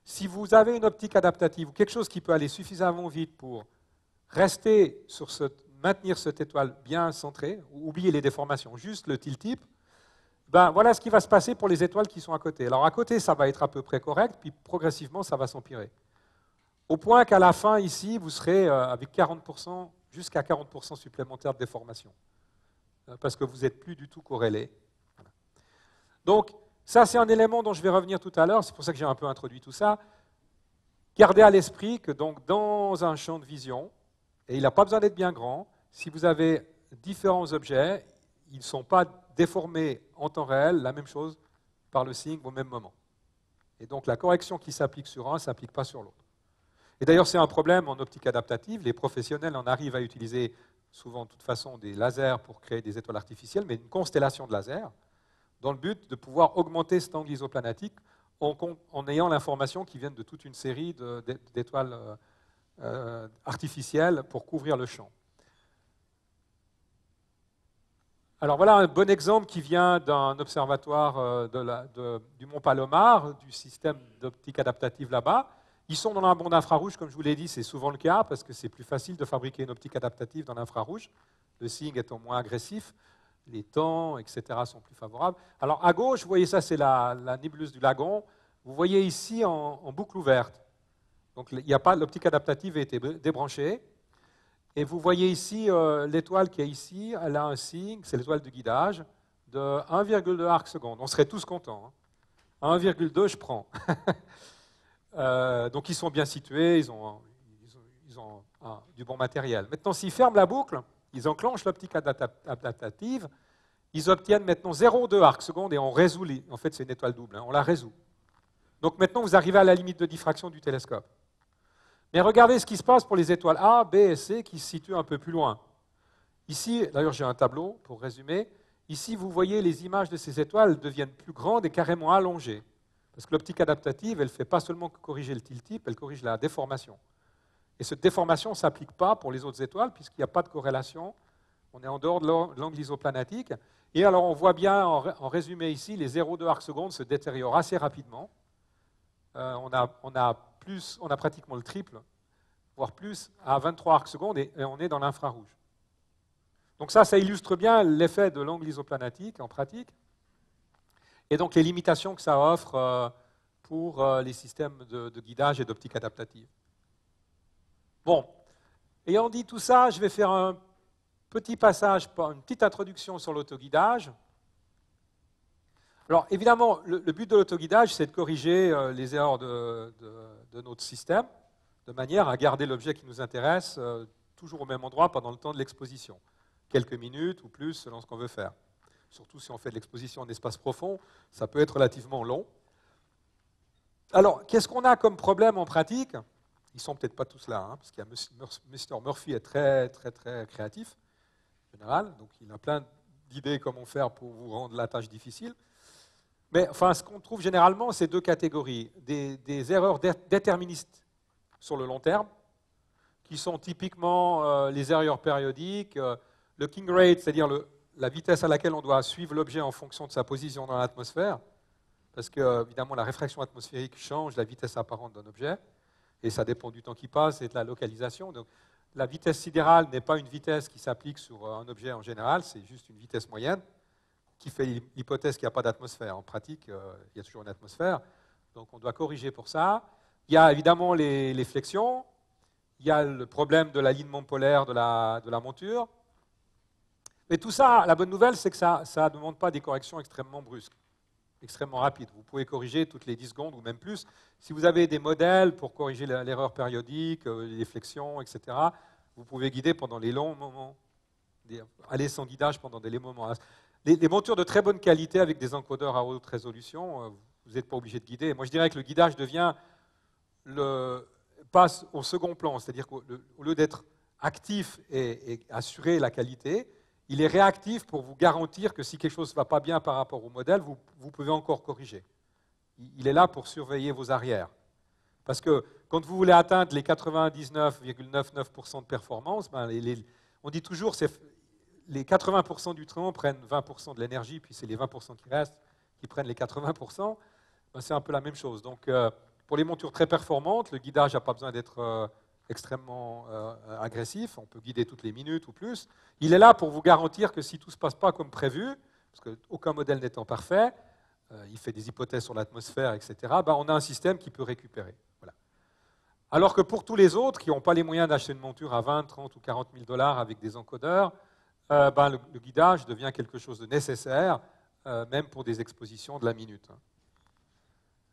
Si vous avez une optique adaptative ou quelque chose qui peut aller suffisamment vite pour maintenir cette étoile bien centrée, ou oublier les déformations, juste le tilt type, ben voilà ce qui va se passer pour les étoiles qui sont à côté. Alors à côté, ça va être à peu près correct, puis progressivement, ça va s'empirer. Au point qu'à la fin, ici, vous serez avec 40%, jusqu'à 40% supplémentaire de déformation, parce que vous n'êtes plus du tout corrélé. Voilà. Donc, ça, c'est un élément dont je vais revenir tout à l'heure, c'est pour ça que j'ai un peu introduit tout ça. Gardez à l'esprit que donc, dans un champ de vision, et il n'a pas besoin d'être bien grand, si vous avez différents objets, ils ne sont pas déformés en temps réel, la même chose par le SING au même moment. Et donc la correction qui s'applique sur un ne s'applique pas sur l'autre. Et d'ailleurs, c'est un problème en optique adaptative. Les professionnels en arrivent à utiliser souvent de toute façon des lasers pour créer des étoiles artificielles, mais une constellation de lasers, dans le but de pouvoir augmenter cet angle isoplanatique en ayant l'information qui vient de toute une série d'étoiles artificielles pour couvrir le champ. Alors voilà un bon exemple qui vient d'un observatoire du Mont Palomar, du système d'optique adaptative là-bas. Ils sont dans la bande infrarouge, comme je vous l'ai dit, c'est souvent le cas, parce que c'est plus facile de fabriquer une optique adaptative dans l'infrarouge, le SING étant moins agressif, les temps, etc. sont plus favorables. Alors à gauche, vous voyez ça, c'est la nébuleuse du lagon. Vous voyez ici en boucle ouverte. Donc l'optique adaptative a été débranchée. Et vous voyez ici l'étoile qui est ici, elle a un SING, c'est l'étoile de guidage, de 1,2 arcs secondes. On serait tous contents. Hein. 1,2, je prends. Donc ils sont bien situés, ils ont du bon matériel. Maintenant, s'ils ferment la boucle, ils enclenchent l'optique adaptative, ils obtiennent maintenant 0,2 arcs secondes et on résout, en fait c'est une étoile double, hein, on la résout. Donc maintenant vous arrivez à la limite de diffraction du télescope. Mais regardez ce qui se passe pour les étoiles A, B et C qui se situent un peu plus loin. Ici, d'ailleurs j'ai un tableau pour résumer, ici vous voyez les images de ces étoiles deviennent plus grandes et carrément allongées. Parce que l'optique adaptative, elle ne fait pas seulement corriger le tilt-tip, elle corrige la déformation. Et cette déformation ne s'applique pas pour les autres étoiles, puisqu'il n'y a pas de corrélation. On est en dehors de l'angle isoplanatique. Et alors, on voit bien, en résumé ici, les 0,2 arcs secondes se détériorent assez rapidement. On a pratiquement le triple, voire plus, à 23 arcs secondes, et on est dans l'infrarouge. Donc ça illustre bien l'effet de l'angle isoplanatique en pratique. Et donc les limitations que ça offre pour les systèmes de guidage et d'optique adaptative. Bon, ayant dit tout ça, je vais faire un petit passage, une petite introduction sur l'autoguidage. Alors évidemment, le but de l'autoguidage, c'est de corriger les erreurs de notre système, de manière à garder l'objet qui nous intéresse toujours au même endroit pendant le temps de l'exposition. Quelques minutes ou plus selon ce qu'on veut faire. Surtout si on fait de l'exposition en espace profond, ça peut être relativement long. Alors, qu'est-ce qu'on a comme problème en pratique? Ils ne sont peut-être pas tous là, hein, parce qu'il y a Mr. Murphy est très, très, très créatif, en général, donc il a plein d'idées comment faire pour vous rendre la tâche difficile. Mais enfin, ce qu'on trouve généralement, c'est deux catégories. Des erreurs déterministes sur le long terme, qui sont typiquement les erreurs périodiques, le king rate, c'est-à-dire la vitesse à laquelle on doit suivre l'objet en fonction de sa position dans l'atmosphère, parce que, évidemment, la réfraction atmosphérique change la vitesse apparente d'un objet, et ça dépend du temps qui passe et de la localisation. Donc, la vitesse sidérale n'est pas une vitesse qui s'applique sur un objet en général, c'est juste une vitesse moyenne qui fait l'hypothèse qu'il n'y a pas d'atmosphère. En pratique, il y a toujours une atmosphère, donc on doit corriger pour ça. Il y a évidemment les flexions, il y a le problème de l'alignement polaire de la monture. Mais tout ça, la bonne nouvelle, c'est que ça ne demande pas des corrections extrêmement brusques, extrêmement rapides. Vous pouvez corriger toutes les 10 secondes ou même plus. Si vous avez des modèles pour corriger l'erreur périodique, les flexions, etc., vous pouvez guider pendant les longs moments, aller sans guidage pendant des longs moments. Les montures de très bonne qualité avec des encodeurs à haute résolution, vous n'êtes pas obligé de guider. Moi, je dirais que le guidage passe au second plan, c'est-à-dire qu'au lieu d'être actif et assurer la qualité, il est réactif pour vous garantir que si quelque chose ne va pas bien par rapport au modèle, vous pouvez encore corriger. Il est là pour surveiller vos arrières. Parce que quand vous voulez atteindre les 99,99% de performance, on dit toujours que les 80% du temps prennent 20% de l'énergie, puis c'est les 20% qui restent qui prennent les 80%. C'est un peu la même chose. Donc, pour les montures très performantes, le guidage n'a pas besoin d'être extrêmement agressif, on peut guider toutes les minutes ou plus. Il est là pour vous garantir que si tout ne se passe pas comme prévu, parce qu'aucun modèle n'étant parfait, il fait des hypothèses sur l'atmosphère, etc., on a un système qui peut récupérer. Voilà. Alors que pour tous les autres qui n'ont pas les moyens d'acheter une monture à 20, 30 ou 40 000 $ avec des encodeurs, le guidage devient quelque chose de nécessaire, même pour des expositions de la minute.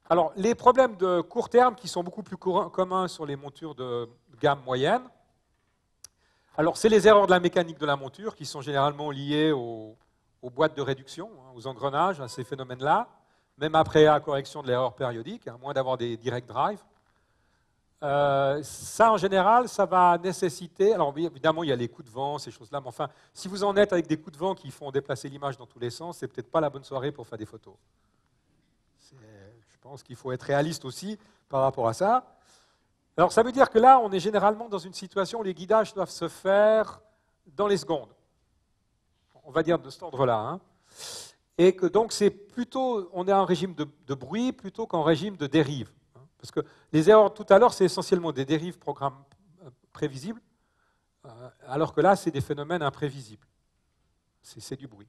Alors, les problèmes de court terme qui sont beaucoup plus communs sur les montures de gamme moyenne. Alors, c'est les erreurs de la mécanique de la monture qui sont généralement liées aux boîtes de réduction, aux engrenages, à ces phénomènes-là, même après la correction de l'erreur périodique, à moins d'avoir des direct drive. Ça, en général, ça va nécessiter... Alors, évidemment, il y a les coups de vent, ces choses-là, mais enfin, si vous en êtes avec des coups de vent qui font déplacer l'image dans tous les sens, c'est peut-être pas la bonne soirée pour faire des photos. Je pense qu'il faut être réaliste aussi par rapport à ça. Alors, ça veut dire que là, on est généralement dans une situation où les guidages doivent se faire dans les secondes. On va dire de cet ordre-là. Hein. Et que donc, c'est plutôt, on est en régime de bruit plutôt qu'en régime de dérive. Hein. Parce que les erreurs tout à l'heure, c'est essentiellement des dérives prévisibles, alors que là, c'est des phénomènes imprévisibles. C'est du bruit.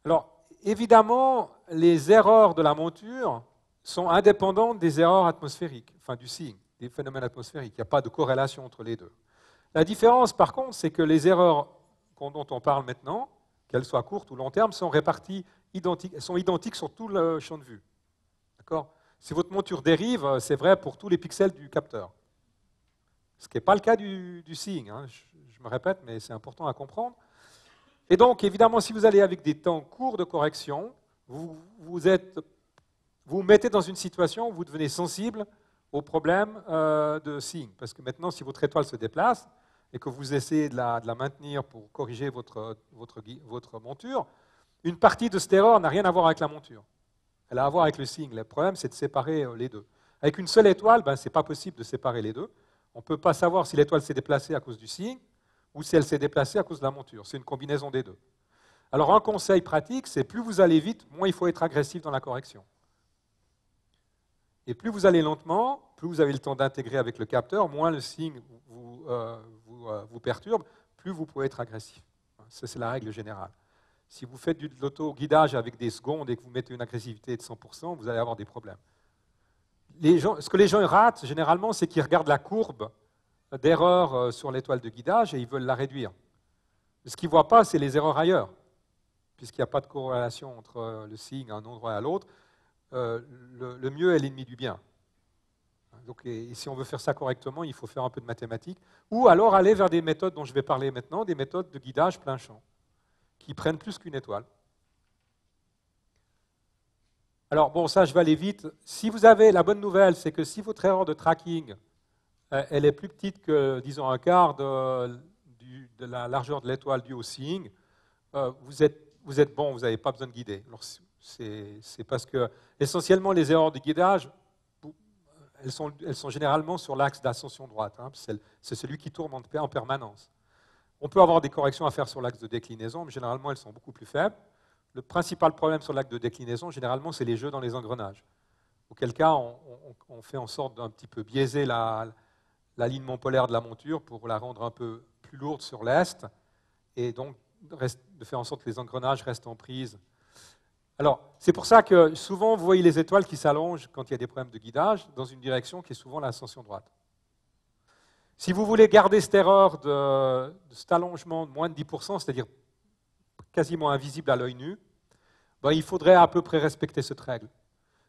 Alors, évidemment, les erreurs de la monture sont indépendantes des erreurs atmosphériques, enfin du seeing, des phénomènes atmosphériques. Il n'y a pas de corrélation entre les deux. La différence, par contre, c'est que les erreurs dont on parle maintenant, qu'elles soient courtes ou long terme, sont réparties sont identiques sur tout le champ de vue. D'accord ? Si votre monture dérive, c'est vrai pour tous les pixels du capteur. Ce qui n'est pas le cas du seeing. Hein. Je me répète, mais c'est important à comprendre. Et donc, évidemment, si vous allez avec des temps courts de correction, vous vous mettez dans une situation où vous devenez sensible au problème de seeing. Parce que maintenant, si votre étoile se déplace et que vous essayez de la maintenir pour corriger votre monture, une partie de cette erreur n'a rien à voir avec la monture. Elle a à voir avec le seeing. Le problème, c'est de séparer les deux. Avec une seule étoile, ce n'est pas possible de séparer les deux. On ne peut pas savoir si l'étoile s'est déplacée à cause du seeing ou si elle s'est déplacée à cause de la monture. C'est une combinaison des deux. Alors, un conseil pratique, c'est plus vous allez vite, moins il faut être agressif dans la correction. Et plus vous allez lentement, plus vous avez le temps d'intégrer avec le capteur, moins le seeing vous perturbe, plus vous pouvez être agressif. Ça, c'est la règle générale. Si vous faites de l'auto-guidage avec des secondes et que vous mettez une agressivité de 100%, vous allez avoir des problèmes. Ce que les gens ratent, généralement, c'est qu'ils regardent la courbe d'erreur sur l'étoile de guidage et ils veulent la réduire. Ce qu'ils ne voient pas, c'est les erreurs ailleurs. Puisqu'il n'y a pas de corrélation entre le seeing à un endroit et à l'autre, le mieux est l'ennemi du bien. Donc, et si on veut faire ça correctement, il faut faire un peu de mathématiques, ou alors aller vers des méthodes dont je vais parler maintenant, des méthodes de guidage plein champ, qui prennent plus qu'une étoile. Alors, bon, ça, je vais aller vite. Si vous avez, la bonne nouvelle, c'est que si votre erreur de tracking, elle est plus petite que, disons, un quart de la largeur de l'étoile due au seeing, vous êtes bon, vous n'avez pas besoin de guider. Alors, c'est parce que, essentiellement, les erreurs de guidage, elles sont généralement sur l'axe d'ascension droite. Hein, c'est celui qui tourne en permanence. On peut avoir des corrections à faire sur l'axe de déclinaison, mais généralement, elles sont beaucoup plus faibles. Le principal problème sur l'axe de déclinaison, généralement, c'est les jeux dans les engrenages. Auquel cas, on fait en sorte d'un petit peu biaiser l'alignement polaire de la monture pour la rendre un peu plus lourde sur l'est, et donc de faire en sorte que les engrenages restent en prise. Alors, c'est pour ça que souvent, vous voyez les étoiles qui s'allongent quand il y a des problèmes de guidage dans une direction qui est souvent l'ascension droite. Si vous voulez garder cette erreur de cet allongement de moins de 10%, c'est-à-dire quasiment invisible à l'œil nu, il faudrait à peu près respecter cette règle.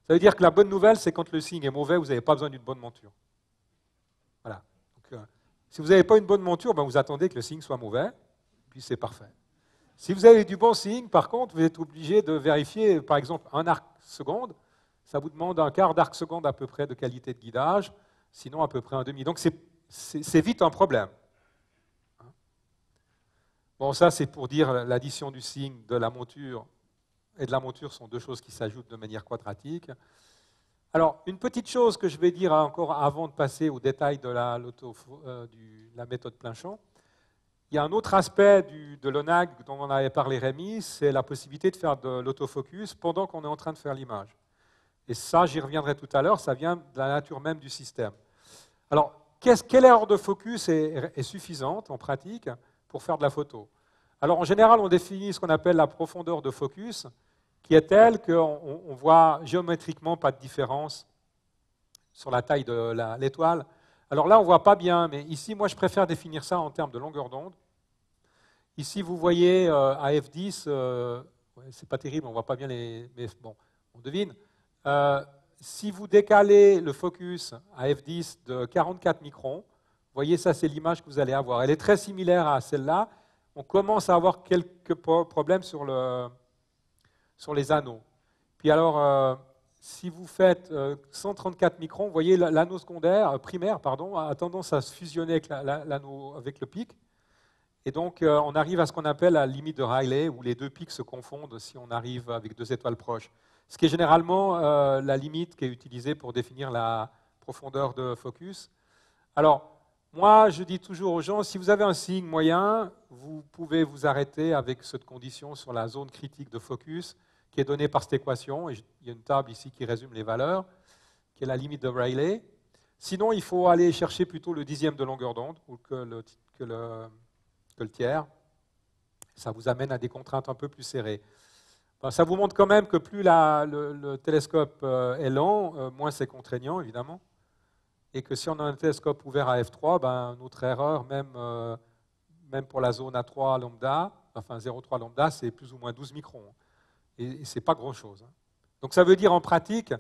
Ça veut dire que la bonne nouvelle, c'est quand le seeing est mauvais, vous n'avez pas besoin d'une bonne monture. Voilà. Donc, si vous n'avez pas une bonne monture, vous attendez que le seeing soit mauvais, puis c'est parfait. Si vous avez du bon seeing, par contre, vous êtes obligé de vérifier, par exemple, un arc seconde. Ça vous demande un quart d'arc seconde à peu près de qualité de guidage, sinon à peu près un demi. Donc c'est vite un problème. Bon, ça c'est pour dire l'addition du seeing de la monture et de la monture sont deux choses qui s'ajoutent de manière quadratique. Alors, une petite chose que je vais dire encore avant de passer au détail de la méthode plein champ. Il y a un autre aspect de l'ONAG dont on avait parlé Rémi, c'est la possibilité de faire de l'autofocus pendant qu'on est en train de faire l'image. Et ça, j'y reviendrai tout à l'heure, ça vient de la nature même du système. Alors, quelle erreur de focus est suffisante en pratique pour faire de la photo? Alors, en général, on définit ce qu'on appelle la profondeur de focus, qui est telle qu'on voit géométriquement pas de différence sur la taille de l'étoile. Alors là, on ne voit pas bien, mais ici, moi, je préfère définir ça en termes de longueur d'onde. Ici, vous voyez à f10, c'est pas terrible, on ne voit pas bien mais bon, on devine. Si vous décalez le focus à f10 de 44 microns, voyez, ça, c'est l'image que vous allez avoir. Elle est très similaire à celle-là. On commence à avoir quelques problèmes sur les anneaux. Puis alors, si vous faites 134 microns, vous voyez, l'anneau primaire a tendance à se fusionner avec l'anneau avec le pic. Et donc, on arrive à ce qu'on appelle la limite de Rayleigh, où les deux pics se confondent si on arrive avec deux étoiles proches. Ce qui est généralement la limite qui est utilisée pour définir la profondeur de focus. Alors, moi, je dis toujours aux gens, si vous avez un signe moyen, vous pouvez vous arrêter avec cette condition sur la zone critique de focus qui est donnée par cette équation. Et il y a une table ici qui résume les valeurs, qui est la limite de Rayleigh. Sinon, il faut aller chercher plutôt le dixième de longueur d'onde ou que le tiers. Ça vous amène à des contraintes un peu plus serrées. Ben, ça vous montre quand même que plus le télescope est lent, moins c'est contraignant, évidemment. Et que si on a un télescope ouvert à f3, ben, notre erreur, même pour la zone A3 lambda, enfin 0,3 lambda, c'est plus ou moins 12 microns. Et ce n'est pas grand-chose. Donc ça veut dire en pratique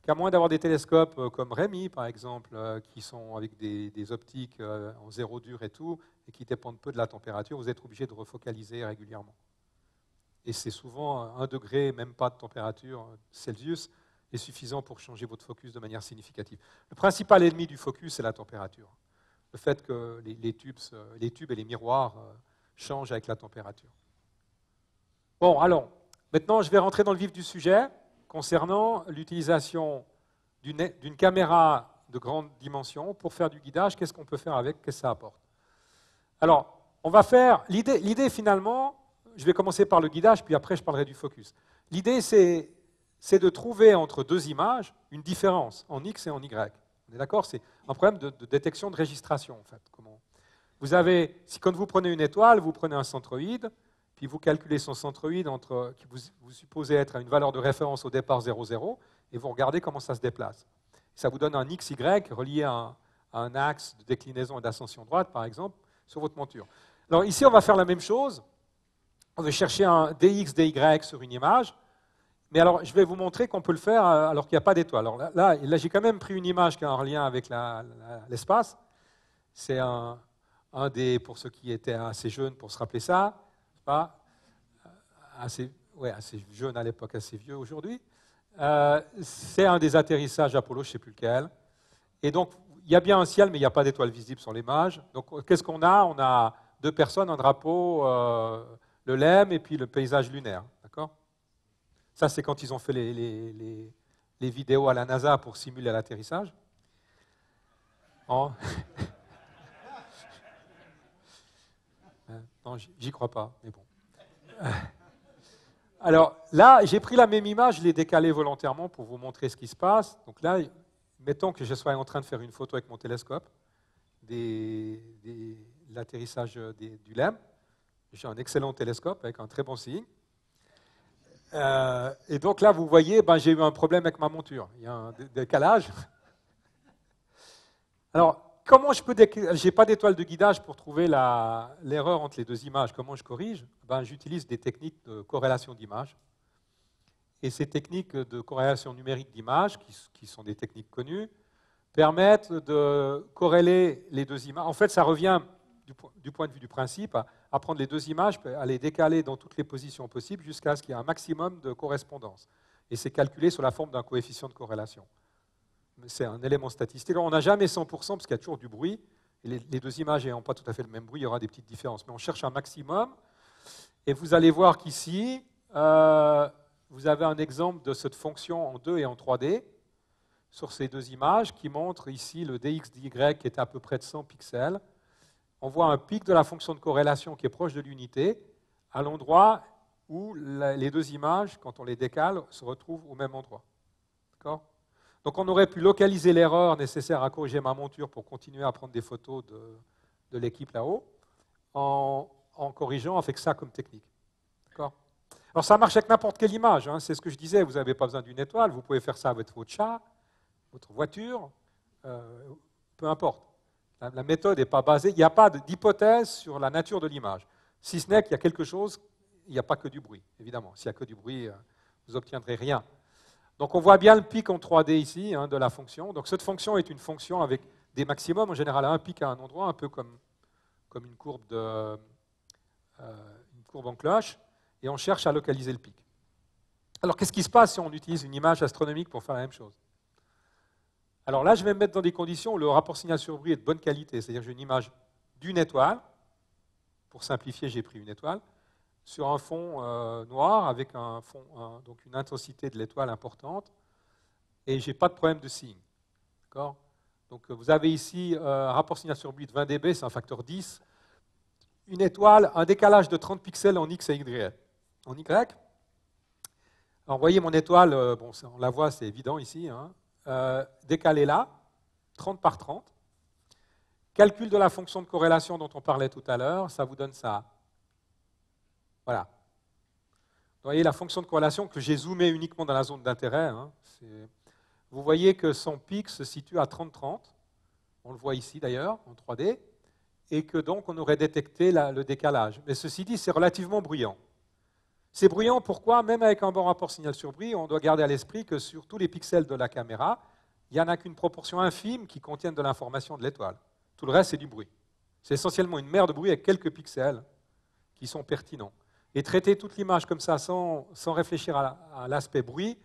qu'à moins d'avoir des télescopes comme Rémi, par exemple, qui sont avec des optiques en zéro dur et tout, et qui dépendent peu de la température, vous êtes obligé de refocaliser régulièrement. Et c'est souvent 1 degré, même pas de température Celsius, est suffisant pour changer votre focus de manière significative. Le principal ennemi du focus, c'est la température. Le fait que les tubes et les miroirs changent avec la température. Bon, alors, maintenant, je vais rentrer dans le vif du sujet concernant l'utilisation d'une caméra de grande dimension pour faire du guidage. Qu'est-ce qu'on peut faire avec? Qu'est-ce que ça apporte? Alors, on va faire... L'idée, finalement, je vais commencer par le guidage, puis après, je parlerai du focus. L'idée, c'est de trouver entre deux images une différence en X et en Y. On est d'accord? C'est un problème de détection de régistration, en fait. Vous avez, quand vous prenez une étoile, vous prenez un centroïde, puis vous calculez son centroïde qui vous supposez être à une valeur de référence au départ 0,0, et vous regardez comment ça se déplace. Ça vous donne un XY relié à un axe de déclinaison et d'ascension droite, par exemple, sur votre monture. Alors ici, on va faire la même chose. On va chercher un dx, dy sur une image. Mais alors, je vais vous montrer qu'on peut le faire alors qu'il n'y a pas d'étoile. Alors là j'ai quand même pris une image qui a un lien avec l'espace. C'est pour ceux qui étaient assez jeunes pour se rappeler ça, assez jeune à l'époque, assez vieux aujourd'hui. C'est un des atterrissages Apollo, je ne sais plus lequel. Et donc, il y a bien un ciel, mais il n'y a pas d'étoile visible sur l'image. Donc, qu'est-ce qu'on a? On a deux personnes, un drapeau, le LEM et puis le paysage lunaire. D'accord? Ça, c'est quand ils ont fait les vidéos à la NASA pour simuler l'atterrissage. Oh. Non, j'y crois pas, mais bon. Alors là, j'ai pris la même image, je l'ai décalée volontairement pour vous montrer ce qui se passe. Donc là, mettons que je sois en train de faire une photo avec mon télescope de l'atterrissage du LEM. J'ai un excellent télescope avec un très bon signe. Et donc là, vous voyez, j'ai eu un problème avec ma monture. Il y a un décalage. Alors, comment je peux... Je n'ai pas d'étoile de guidage pour trouver l'erreur entre les deux images. Comment je corrige? J'utilise des techniques de corrélation d'images. Et ces techniques de corrélation numérique d'images, qui sont des techniques connues, permettent de corréler les deux images. En fait, ça revient, du point de vue du principe, à prendre les deux images, à les décaler dans toutes les positions possibles jusqu'à ce qu'il y ait un maximum de correspondance. Et c'est calculé sous la forme d'un coefficient de corrélation. C'est un élément statistique. Alors, on n'a jamais 100% parce qu'il y a toujours du bruit. Et les deux images n'ayant pas tout à fait le même bruit, il y aura des petites différences. Mais on cherche un maximum. Et vous allez voir qu'ici, vous avez un exemple de cette fonction en 2 et en 3D sur ces deux images qui montre ici le dx, dy qui est à peu près de 100 pixels. On voit un pic de la fonction de corrélation qui est proche de l'unité à l'endroit où les deux images, quand on les décale, se retrouvent au même endroit. D'accord ? Donc on aurait pu localiser l'erreur nécessaire à corriger ma monture pour continuer à prendre des photos de l'équipe là-haut en corrigeant avec ça comme technique. D'accord ? Alors ça marche avec n'importe quelle image, hein, c'est ce que je disais, vous n'avez pas besoin d'une étoile, vous pouvez faire ça avec votre chat, votre voiture, peu importe. La méthode n'est pas basée, il n'y a pas d'hypothèse sur la nature de l'image. Si ce n'est qu'il y a quelque chose, il n'y a pas que du bruit, évidemment. S'il n'y a que du bruit, vous n'obtiendrez rien. Donc on voit bien le pic en 3D ici de la fonction. Donc cette fonction est une fonction avec des maximums en général à un pic à un endroit, un peu comme une courbe en cloche, et on cherche à localiser le pic. Alors, qu'est-ce qui se passe si on utilise une image astronomique pour faire la même chose? Alors là, je vais me mettre dans des conditions où le rapport signal sur bruit est de bonne qualité, c'est-à-dire que j'ai une image d'une étoile, pour simplifier, j'ai pris une étoile, sur un fond noir avec donc une intensité de l'étoile importante, et je n'ai pas de problème de signe. D'accord? Donc vous avez ici un rapport signal sur bruit de 20 dB, c'est un facteur 10. Une étoile, un décalage de 30 pixels en X et Y. En Y. Alors vous voyez mon étoile, bon, on la voit, c'est évident ici, hein, décalée là, 30 par 30. Calcul de la fonction de corrélation dont on parlait tout à l'heure, ça vous donne ça. Voilà. Vous voyez la fonction de corrélation que j'ai zoomée uniquement dans la zone d'intérêt. Hein, vous voyez que son pic se situe à 30-30. On le voit ici d'ailleurs, en 3D. Et que donc on aurait détecté le décalage. Mais ceci dit, c'est relativement bruyant. C'est bruyant pourquoi, même avec un bon rapport signal sur bruit, on doit garder à l'esprit que sur tous les pixels de la caméra, il n'y en a qu'une proportion infime qui contienne de l'information de l'étoile. Tout le reste, c'est du bruit. C'est essentiellement une mer de bruit avec quelques pixels qui sont pertinents. Et traiter toute l'image comme ça sans réfléchir à l'aspect bruit,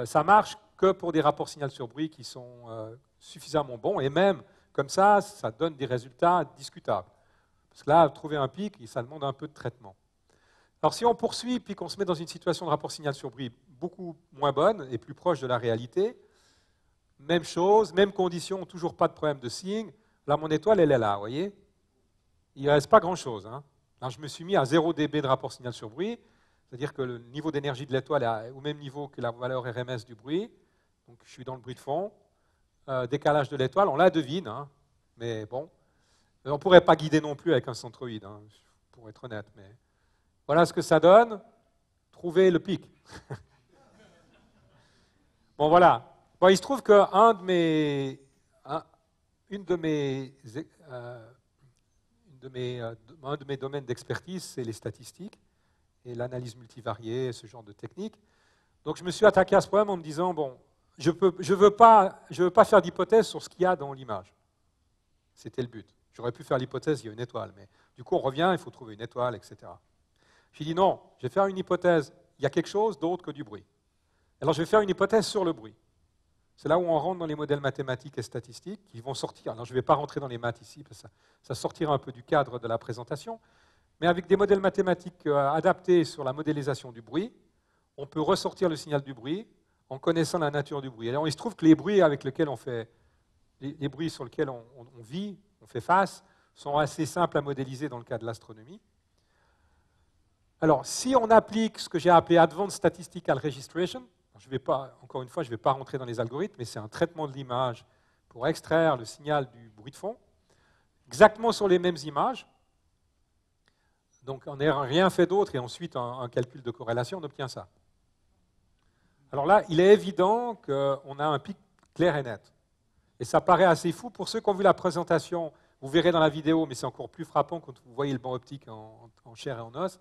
ça marche que pour des rapports signal sur bruit qui sont suffisamment bons, et même comme ça, ça donne des résultats discutables. Parce que là, trouver un pic, ça demande un peu de traitement. Alors si on poursuit, puis qu'on se met dans une situation de rapport signal sur bruit beaucoup moins bonne et plus proche de la réalité, même chose, même condition, toujours pas de problème de signe. Là, mon étoile, elle est là, vous voyez? Il ne reste pas grand-chose. Hein. Alors, je me suis mis à 0 dB de rapport signal sur bruit, c'est-à-dire que le niveau d'énergie de l'étoile est au même niveau que la valeur RMS du bruit. Donc je suis dans le bruit de fond. Décalage de l'étoile, on la devine, hein, mais bon, on ne pourrait pas guider non plus avec un centroïde, hein, pour être honnête. Mais voilà ce que ça donne. Trouver le pic. Bon, voilà. Bon, il se trouve qu'un de mes domaines d'expertise, c'est les statistiques et l'analyse multivariée, ce genre de techniques. Donc je me suis attaqué à ce problème en me disant, bon, je ne veux pas faire d'hypothèse sur ce qu'il y a dans l'image. C'était le but. J'aurais pu faire l'hypothèse, il y a une étoile, mais du coup on revient, il faut trouver une étoile, etc. J'ai dit non, je vais faire une hypothèse, il y a quelque chose d'autre que du bruit. Alors je vais faire une hypothèse sur le bruit. C'est là où on rentre dans les modèles mathématiques et statistiques qui vont sortir. Alors je ne vais pas rentrer dans les maths ici, parce que ça sortira un peu du cadre de la présentation, mais avec des modèles mathématiques adaptés sur la modélisation du bruit, on peut ressortir le signal du bruit en connaissant la nature du bruit. Alors il se trouve que les bruits avec lesquels on fait, les bruits sur lesquels on vit, on fait face, sont assez simples à modéliser dans le cas de l'astronomie. Alors, si on applique ce que j'ai appelé Advanced Statistical Registration, encore une fois, je ne vais pas rentrer dans les algorithmes, mais c'est un traitement de l'image pour extraire le signal du bruit de fond, exactement sur les mêmes images. Donc, on n'a rien fait d'autre, et ensuite, un calcul de corrélation, on obtient ça. Alors là, il est évident qu'on a un pic clair et net. Et ça paraît assez fou. Pour ceux qui ont vu la présentation, vous verrez dans la vidéo, mais c'est encore plus frappant quand vous voyez le banc optique en chair et en os.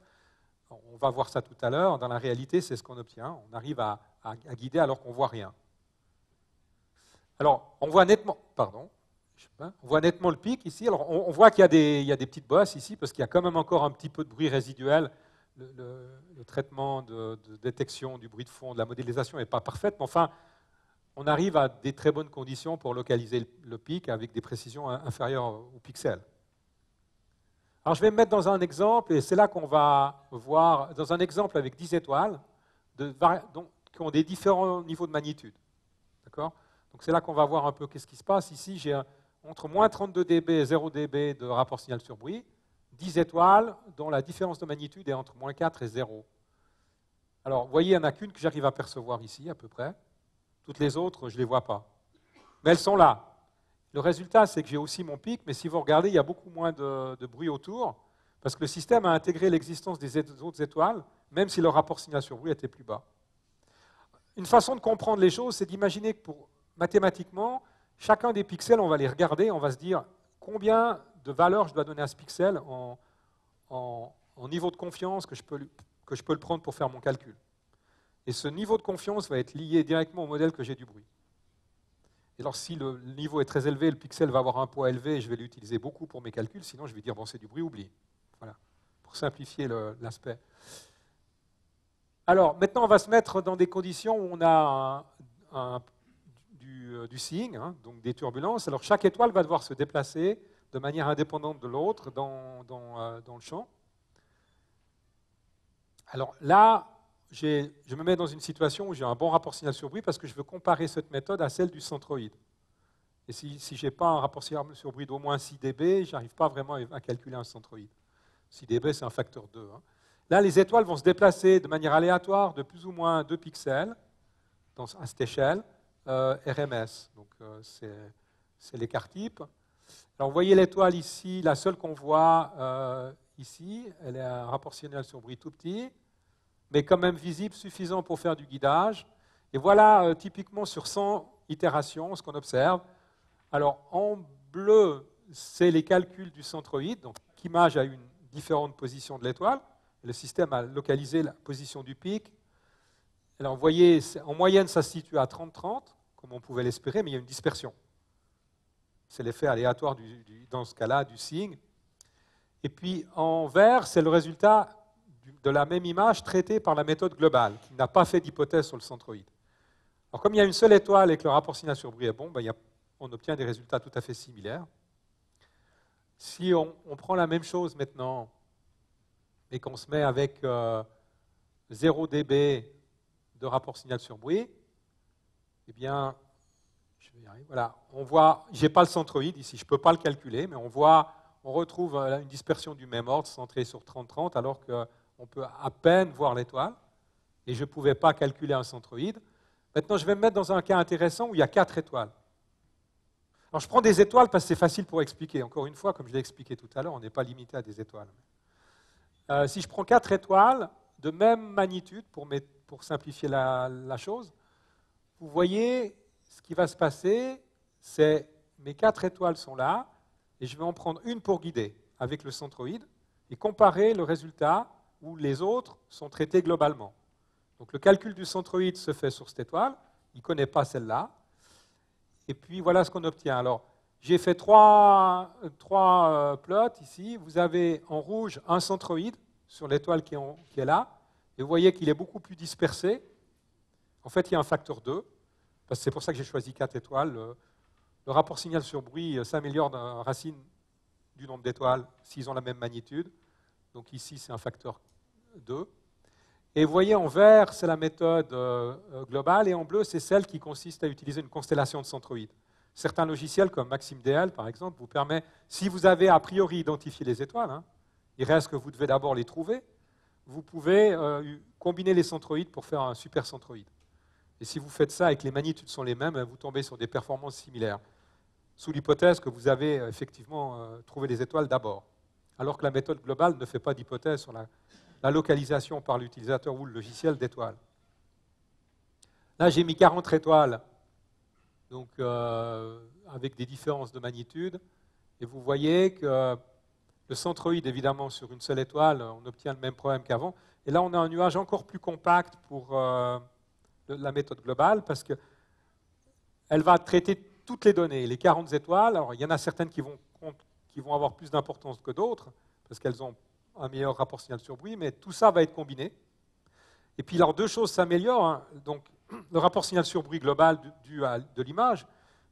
On va voir ça tout à l'heure. Dans la réalité, c'est ce qu'on obtient. On arrive à guider alors qu'on ne voit rien. Alors, on voit nettement, on voit nettement le pic ici. Alors, on voit qu'il y a des petites bosses ici, parce qu'il y a quand même encore un petit peu de bruit résiduel. Le traitement de détection du bruit de fond, de la modélisation n'est pas parfaite, mais enfin, on arrive à des très bonnes conditions pour localiser le pic avec des précisions inférieures au pixel. Alors je vais me mettre dans un exemple, et c'est là qu'on va voir, dans un exemple avec 10 étoiles, qui ont des différents niveaux de magnitude. D'accord ? Donc c'est là qu'on va voir un peu qu'est-ce qui se passe. Ici, j'ai entre moins 32 dB et 0 dB de rapport signal sur bruit, 10 étoiles dont la différence de magnitude est entre moins 4 et 0. Alors, vous voyez, il n'y en a qu'une que j'arrive à percevoir ici, à peu près. Toutes les autres, je ne les vois pas. Mais elles sont là. Le résultat, c'est que j'ai aussi mon pic, mais si vous regardez, il y a beaucoup moins de bruit autour, parce que le système a intégré l'existence des autres étoiles, même si leur rapport signal sur bruit était plus bas. Une façon de comprendre les choses, c'est d'imaginer que mathématiquement, chacun des pixels, on va les regarder, on va se dire combien de valeurs je dois donner à ce pixel en niveau de confiance que je peux le prendre pour faire mon calcul. Et ce niveau de confiance va être lié directement au modèle que j'ai du bruit. Et alors, si le niveau est très élevé, le pixel va avoir un poids élevé et je vais l'utiliser beaucoup pour mes calculs, sinon je vais dire, bon, c'est du bruit, oublie. Voilà, pour simplifier l'aspect. Alors, maintenant, on va se mettre dans des conditions où on a du seeing, hein, donc des turbulences. Alors, chaque étoile va devoir se déplacer de manière indépendante de l'autre dans le champ. Alors là, je me mets dans une situation où j'ai un bon rapport signal sur bruit parce que je veux comparer cette méthode à celle du centroïde. Et si je n'ai pas un rapport signal sur bruit d'au moins 6 dB, je n'arrive pas vraiment à calculer un centroïde. 6 dB, c'est un facteur 2. Hein. Là, les étoiles vont se déplacer de manière aléatoire de plus ou moins 2 pixels à cette échelle, RMS. Donc, c'est l'écart type. Alors, vous voyez l'étoile ici, la seule qu'on voit ici, elle a un rapport signal sur bruit tout petit, mais quand même visible, suffisant pour faire du guidage. Et voilà, typiquement sur 100 itérations, ce qu'on observe. Alors, en bleu, c'est les calculs du centroïde, donc chaque image a une différente position de l'étoile. Le système a localisé la position du pic. Alors, vous voyez, en moyenne, ça se situe à 30-30, comme on pouvait l'espérer, mais il y a une dispersion. C'est l'effet aléatoire, dans ce cas-là, du seeing. Et puis, en vert, c'est le résultat de la même image traitée par la méthode globale, qui n'a pas fait d'hypothèse sur le centroïde. Alors, comme il y a une seule étoile et que le rapport signal sur bruit est bon, on obtient des résultats tout à fait similaires. Si on prend la même chose maintenant, et qu'on se met avec 0 dB de rapport signal sur bruit, eh bien, je vais y arriver. Voilà, on voit, je n'ai pas le centroïde ici, je ne peux pas le calculer, mais on retrouve une dispersion du même ordre centrée sur 30-30, alors qu'on peut à peine voir l'étoile, et je ne pouvais pas calculer un centroïde. Maintenant, je vais me mettre dans un cas intéressant où il y a 4 étoiles. Alors, je prends des étoiles parce que c'est facile pour expliquer. Encore une fois, comme je l'ai expliqué tout à l'heure, on n'est pas limité à des étoiles. Si je prends 4 étoiles de même magnitude, pour simplifier la chose, vous voyez, ce qui va se passer, c'est mes 4 étoiles sont là, et je vais en prendre une pour guider avec le centroïde, et comparer le résultat où les autres sont traités globalement. Donc le calcul du centroïde se fait sur cette étoile, il ne connaît pas celle-là, et puis voilà ce qu'on obtient. Alors, j'ai fait trois plots ici. Vous avez en rouge un centroïde sur l'étoile qui est là, et vous voyez qu'il est beaucoup plus dispersé. En fait, il y a un facteur 2, parce que c'est pour ça que j'ai choisi 4 étoiles. Le rapport signal sur bruit s'améliore d'un racine du nombre d'étoiles s'ils ont la même magnitude. Donc ici, c'est un facteur 2. Et vous voyez, en vert, c'est la méthode globale, et en bleu, c'est celle qui consiste à utiliser une constellation de centroïdes. Certains logiciels, comme MaximDL, par exemple, vous permettent, si vous avez a priori identifié les étoiles, hein, il reste que vous devez d'abord les trouver, vous pouvez combiner les centroïdes pour faire un super centroïde. Et si vous faites ça et que les magnitudes sont les mêmes, vous tombez sur des performances similaires, sous l'hypothèse que vous avez effectivement trouvé les étoiles d'abord, alors que la méthode globale ne fait pas d'hypothèse sur la localisation par l'utilisateur ou le logiciel d'étoiles. Là, j'ai mis 40 étoiles, donc avec des différences de magnitude, et vous voyez que le centroïde, évidemment, sur une seule étoile, on obtient le même problème qu'avant. Et là, on a un nuage encore plus compact pour la méthode globale, parce qu'elle va traiter toutes les données, les 40 étoiles. Alors, il y en a certaines qui vont avoir plus d'importance que d'autres, parce qu'elles ont un meilleur rapport signal sur bruit, mais tout ça va être combiné. Et puis, alors, deux choses s'améliorent. Hein. Donc, le rapport signal sur bruit global dû à de l'image,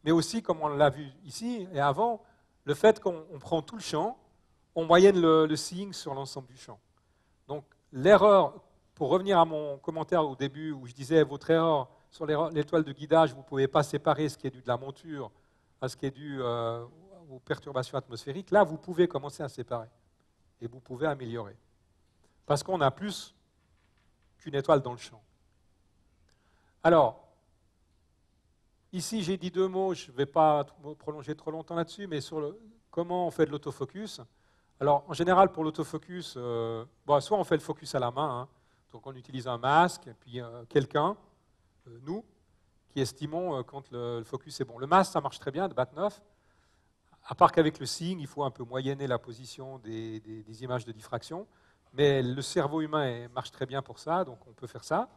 mais aussi, comme on l'a vu ici et avant, le fait qu'on prend tout le champ, on moyenne le seeing sur l'ensemble du champ. Donc, l'erreur, pour revenir à mon commentaire au début où je disais votre erreur sur l'étoile de guidage, vous ne pouvez pas séparer ce qui est dû de la monture à ce qui est dû aux perturbations atmosphériques. Là, vous pouvez commencer à séparer et vous pouvez améliorer. Parce qu'on a plus qu'une étoile dans le champ. Alors, ici, j'ai dit 2 mots, je ne vais pas prolonger trop longtemps là-dessus, mais sur comment on fait de l'autofocus. Alors, en général, pour l'autofocus, soit on fait le focus à la main, hein, donc on utilise un masque, et puis quelqu'un, nous, qui estimons quand le focus est bon. Le masque, ça marche très bien, de BAT9, à part qu'avec le seeing, il faut un peu moyenner la position des images de diffraction, mais le cerveau humain marche très bien pour ça, donc on peut faire ça.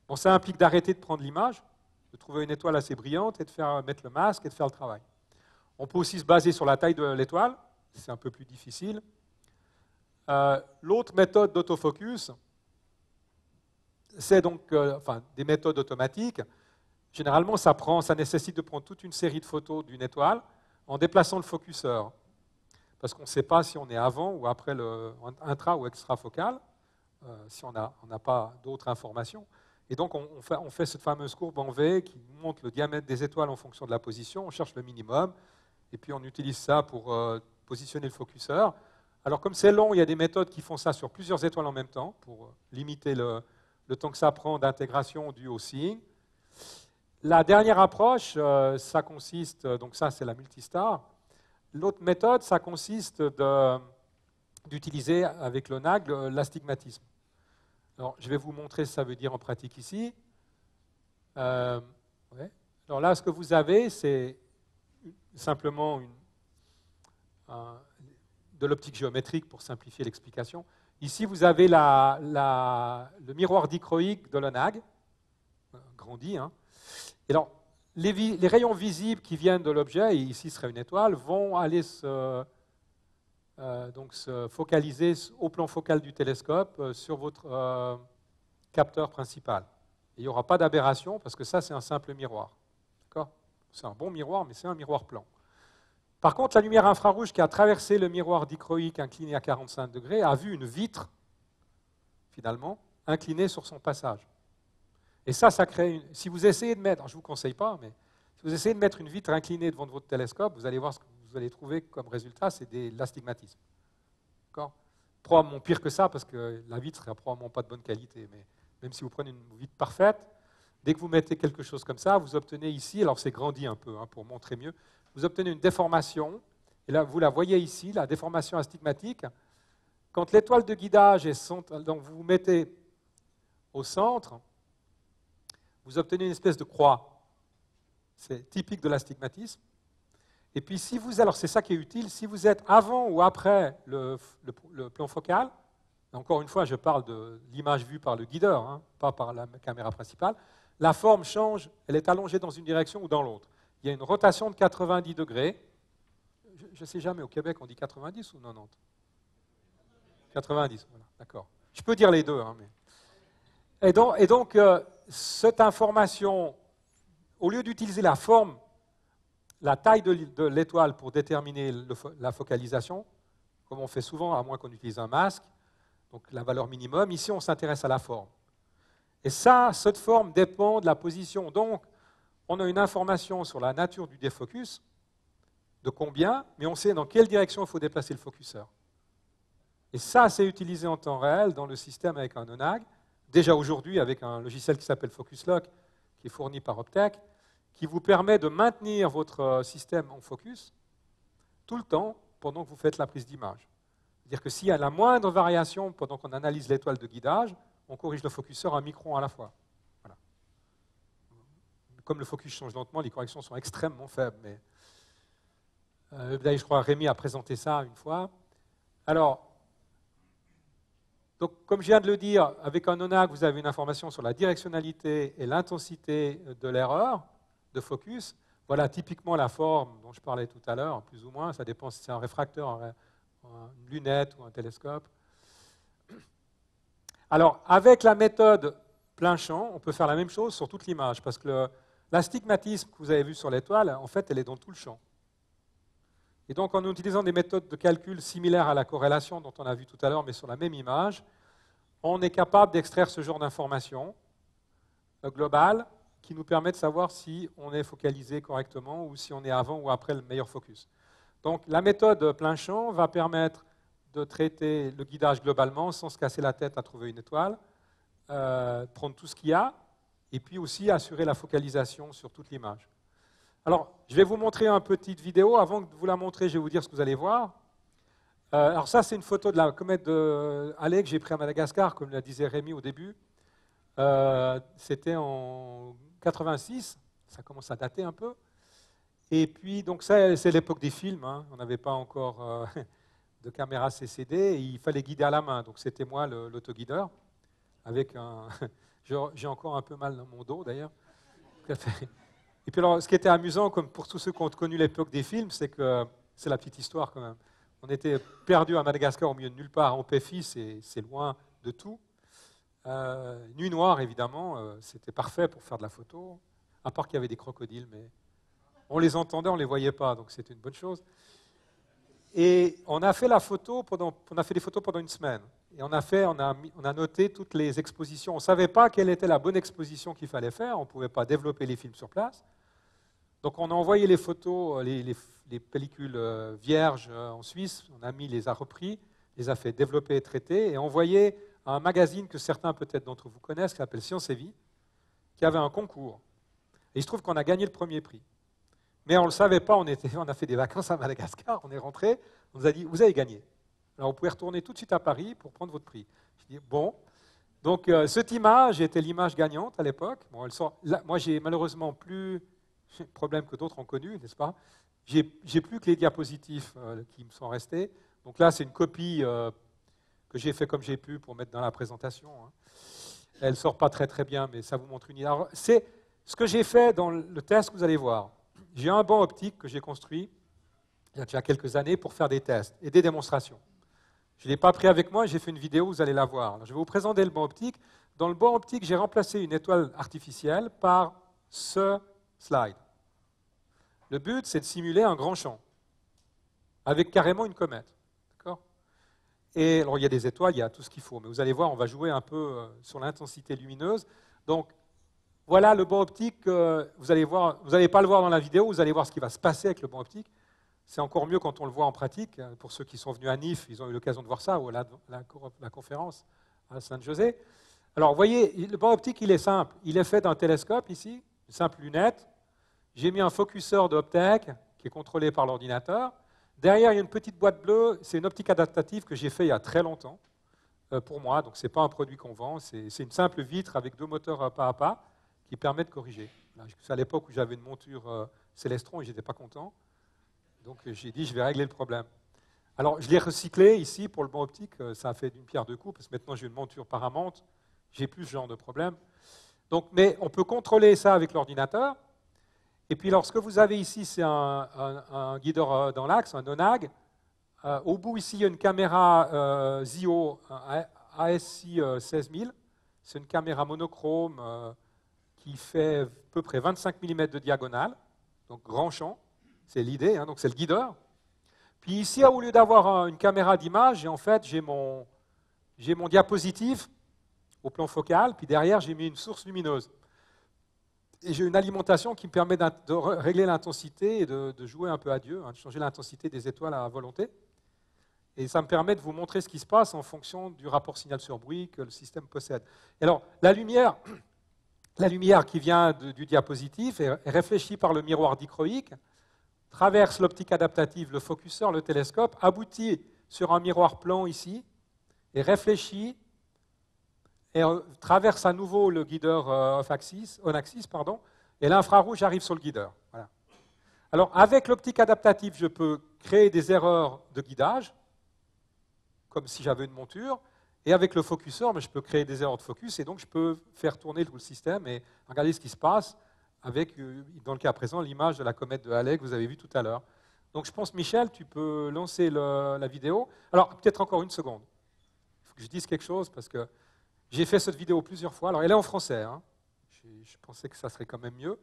Bon, ça implique d'arrêter de prendre l'image, de trouver une étoile assez brillante et de mettre le masque et de faire le travail. On peut aussi se baser sur la taille de l'étoile, c'est un peu plus difficile. L'autre méthode d'autofocus, c'est donc des méthodes automatiques. Généralement, ça nécessite de prendre toute une série de photos d'une étoile en déplaçant le focuseur. Parce qu'on ne sait pas si on est avant ou après le intra- ou extrafocal, si on n'a pas d'autres informations. Et donc, on fait cette fameuse courbe en V qui montre le diamètre des étoiles en fonction de la position. On cherche le minimum, et puis on utilise ça pour positionner le focuseur. Alors, comme c'est long, il y a des méthodes qui font ça sur plusieurs étoiles en même temps, pour limiter le temps que ça prend d'intégration dû au seeing. La dernière approche, ça consiste, donc ça c'est la multistar. L'autre méthode, ça consiste d'utiliser avec le NAG l'astigmatisme. Alors, je vais vous montrer ce que ça veut dire en pratique ici. Ouais. Alors là, ce que vous avez, c'est simplement de l'optique géométrique pour simplifier l'explication. Ici, vous avez le miroir dichroïque de l'ONAG, grandi. Hein. Et alors, les rayons visibles qui viennent de l'objet, et ici ce serait une étoile, vont aller se focaliser au plan focal du télescope sur votre capteur principal. Et il n'y aura pas d'aberration parce que ça, c'est un simple miroir. C'est un bon miroir, mais c'est un miroir plan. Par contre, la lumière infrarouge qui a traversé le miroir dichroïque incliné à 45 degrés a vu une vitre, finalement, inclinée sur son passage. Et ça crée si vous essayez de mettre, je ne vous conseille pas, mais si vous essayez de mettre une vitre inclinée devant votre télescope, vous allez voir ce que vous allez trouver comme résultat, c'est de l'astigmatisme. D'accord ? Probablement pire que ça, parce que la vitre ne sera probablement pas de bonne qualité. Mais même si vous prenez une vitre parfaite, dès que vous mettez quelque chose comme ça, vous obtenez ici, alors c'est grandi un peu pour montrer mieux, vous obtenez une déformation, et là vous la voyez ici, la déformation astigmatique. Quand l'étoile de guidage donc vous vous mettez au centre, vous obtenez une espèce de croix. C'est typique de l'astigmatisme. Et puis, alors c'est ça qui est utile, si vous êtes avant ou après le plan focal, encore une fois, je parle de l'image vue par le guideur, hein, pas par la caméra principale, la forme change, elle est allongée dans une direction ou dans l'autre. Il y a une rotation de 90 degrés. Je ne sais jamais, au Québec, on dit 90 ou 90 ? 90, voilà, d'accord. Je peux dire les deux. Hein, mais... Et donc cette information, au lieu d'utiliser la forme, la taille de l'étoile pour déterminer la focalisation, comme on fait souvent, à moins qu'on utilise un masque, donc la valeur minimum, ici on s'intéresse à la forme. Et cette forme dépend de la position. Donc, on a une information sur la nature du défocus, de combien, mais on sait dans quelle direction il faut déplacer le focuseur. Et ça, c'est utilisé en temps réel dans le système avec un ONAG, déjà aujourd'hui avec un logiciel qui s'appelle FocusLock, qui est fourni par Optech, qui vous permet de maintenir votre système en focus tout le temps pendant que vous faites la prise d'image. C'est-à-dire que s'il y a la moindre variation pendant qu'on analyse l'étoile de guidage, on corrige le focuseur un micron à la fois. Voilà. Comme le focus change lentement, les corrections sont extrêmement faibles. Mais d'ailleurs, je crois que Rémi a présenté ça une fois. Alors, donc, comme je viens de le dire, avec un ONAG, vous avez une information sur la directionnalité et l'intensité de l'erreur de focus. Voilà typiquement la forme dont je parlais tout à l'heure, plus ou moins. Ça dépend si c'est un réfracteur, une lunette ou un télescope. Alors, avec la méthode plein champ, on peut faire la même chose sur toute l'image, parce que l'astigmatisme que vous avez vu sur l'étoile, en fait, elle est dans tout le champ. Et donc, en utilisant des méthodes de calcul similaires à la corrélation dont on a vu tout à l'heure, mais sur la même image, on est capable d'extraire ce genre d'informations globales qui nous permet de savoir si on est focalisé correctement ou si on est avant ou après le meilleur focus. Donc, la méthode plein champ va permettre de traiter le guidage globalement sans se casser la tête à trouver une étoile, prendre tout ce qu'il y a, et puis aussi assurer la focalisation sur toute l'image. Alors, je vais vous montrer une petite vidéo. Avant de vous la montrer, je vais vous dire ce que vous allez voir. Alors ça, c'est une photo de la comète de Halley que j'ai prise à Madagascar, comme le disait Rémi au début. C'était en 86, ça commence à dater un peu. Et puis, donc ça, c'est l'époque des films, hein. On n'avait pas encore de caméra CCD, et il fallait guider à la main. Donc c'était moi l'autoguideur, avec un... J'ai encore un peu mal dans mon dos d'ailleurs. Tout à fait. Et puis alors, ce qui était amusant, comme pour tous ceux qui ont connu l'époque des films, c'est que c'est la petite histoire quand même. On était perdus à Madagascar au milieu de nulle part. En Péfi, c'est loin de tout. Nuit noire, évidemment, c'était parfait pour faire de la photo, à part qu'il y avait des crocodiles, mais on les entendait, on ne les voyait pas, donc c'était une bonne chose. Et on a fait des photos pendant une semaine. Et on a noté toutes les expositions. On ne savait pas quelle était la bonne exposition qu'il fallait faire, on ne pouvait pas développer les films sur place. Donc on a envoyé les photos, les pellicules vierges en Suisse, les a repris, les a fait développer et traiter, et envoyé à un magazine que certains peut-être d'entre vous connaissent, qui s'appelle Science et Vie, qui avait un concours. Et il se trouve qu'on a gagné le premier prix. Mais on ne le savait pas, on a fait des vacances à Madagascar, on est rentré, on nous a dit, vous avez gagné. Alors vous pouvez retourner tout de suite à Paris pour prendre votre prix. Je dis, bon. Donc cette image était l'image gagnante à l'époque. Bon, moi, j'ai malheureusement plus de problèmes que d'autres ont connus, n'est-ce pas? J'ai plus que les diapositives qui me sont restés. Donc là, c'est une copie que j'ai fait comme j'ai pu pour mettre dans la présentation. Hein. Elle ne sort pas très très bien, mais ça vous montre une idée. Alors, c'est ce que j'ai fait dans le test que vous allez voir. J'ai un banc optique que j'ai construit il y a déjà quelques années pour faire des tests et des démonstrations. Je ne l'ai pas pris avec moi, j'ai fait une vidéo, vous allez la voir. Alors, je vais vous présenter le banc optique. Dans le banc optique, j'ai remplacé une étoile artificielle par ce slide. Le but, c'est de simuler un grand champ, avec carrément une comète. D'accord ? Et alors, il y a des étoiles, il y a tout ce qu'il faut. Mais vous allez voir, on va jouer un peu sur l'intensité lumineuse. Donc, voilà le banc optique, vous allez voir, vous n'allez pas le voir dans la vidéo, vous allez voir ce qui va se passer avec le banc optique. C'est encore mieux quand on le voit en pratique. Pour ceux qui sont venus à NIF, ils ont eu l'occasion de voir ça, ou à la conférence à San José. Alors, vous voyez, le banc optique, il est simple. Il est fait d'un télescope ici, une simple lunette. J'ai mis un focuseur d'Optec qui est contrôlé par l'ordinateur. Derrière, il y a une petite boîte bleue. C'est une optique adaptative que j'ai fait il y a très longtemps pour moi. Donc, ce n'est pas un produit qu'on vend. C'est une simple vitre avec 2 moteurs pas à pas qui permet de corriger. C'est à l'époque où j'avais une monture Celestron et je n'étais pas content. Donc j'ai dit, je vais régler le problème. Alors je l'ai recyclé ici pour le banc optique, ça a fait d'une pierre deux coups, parce que maintenant j'ai une monture Paramount, j'ai plus ce genre de problème. Donc, mais on peut contrôler ça avec l'ordinateur. Et puis alors ce que vous avez ici, c'est un guideur dans l'axe, un ONAG. Au bout ici, il y a une caméra ZIO ASI 16000. C'est une caméra monochrome qui fait à peu près 25 mm de diagonale, donc grand champ, c'est l'idée, hein, donc c'est le guideur. Puis ici, au lieu d'avoir une caméra d'image, en fait, j'ai mon diapositive au plan focal, puis derrière, j'ai mis une source lumineuse. Et j'ai une alimentation qui me permet de régler l'intensité et de jouer un peu à Dieu, hein, de changer l'intensité des étoiles à volonté. Et ça me permet de vous montrer ce qui se passe en fonction du rapport signal sur bruit que le système possède. Et alors, la lumière qui vient du diapositif est réfléchie par le miroir dichroïque, traverse l'optique adaptative, le focuseur, le télescope, aboutit sur un miroir plan ici, et réfléchit, et traverse à nouveau le guideur on-axis, et l'infrarouge arrive sur le guideur. Voilà. Alors, avec l'optique adaptative, je peux créer des erreurs de guidage, comme si j'avais une monture, et avec le focuseur, je peux créer des erreurs de focus, et donc je peux faire tourner tout le système et regarder ce qui se passe avec, dans le cas présent, l'image de la comète de Halley que vous avez vue tout à l'heure. Donc je pense, Michel, tu peux lancer la vidéo. Alors, peut-être encore une seconde. Il faut que je dise quelque chose, parce que j'ai fait cette vidéo plusieurs fois. Alors, elle est en français. Hein. Je pensais que ça serait quand même mieux.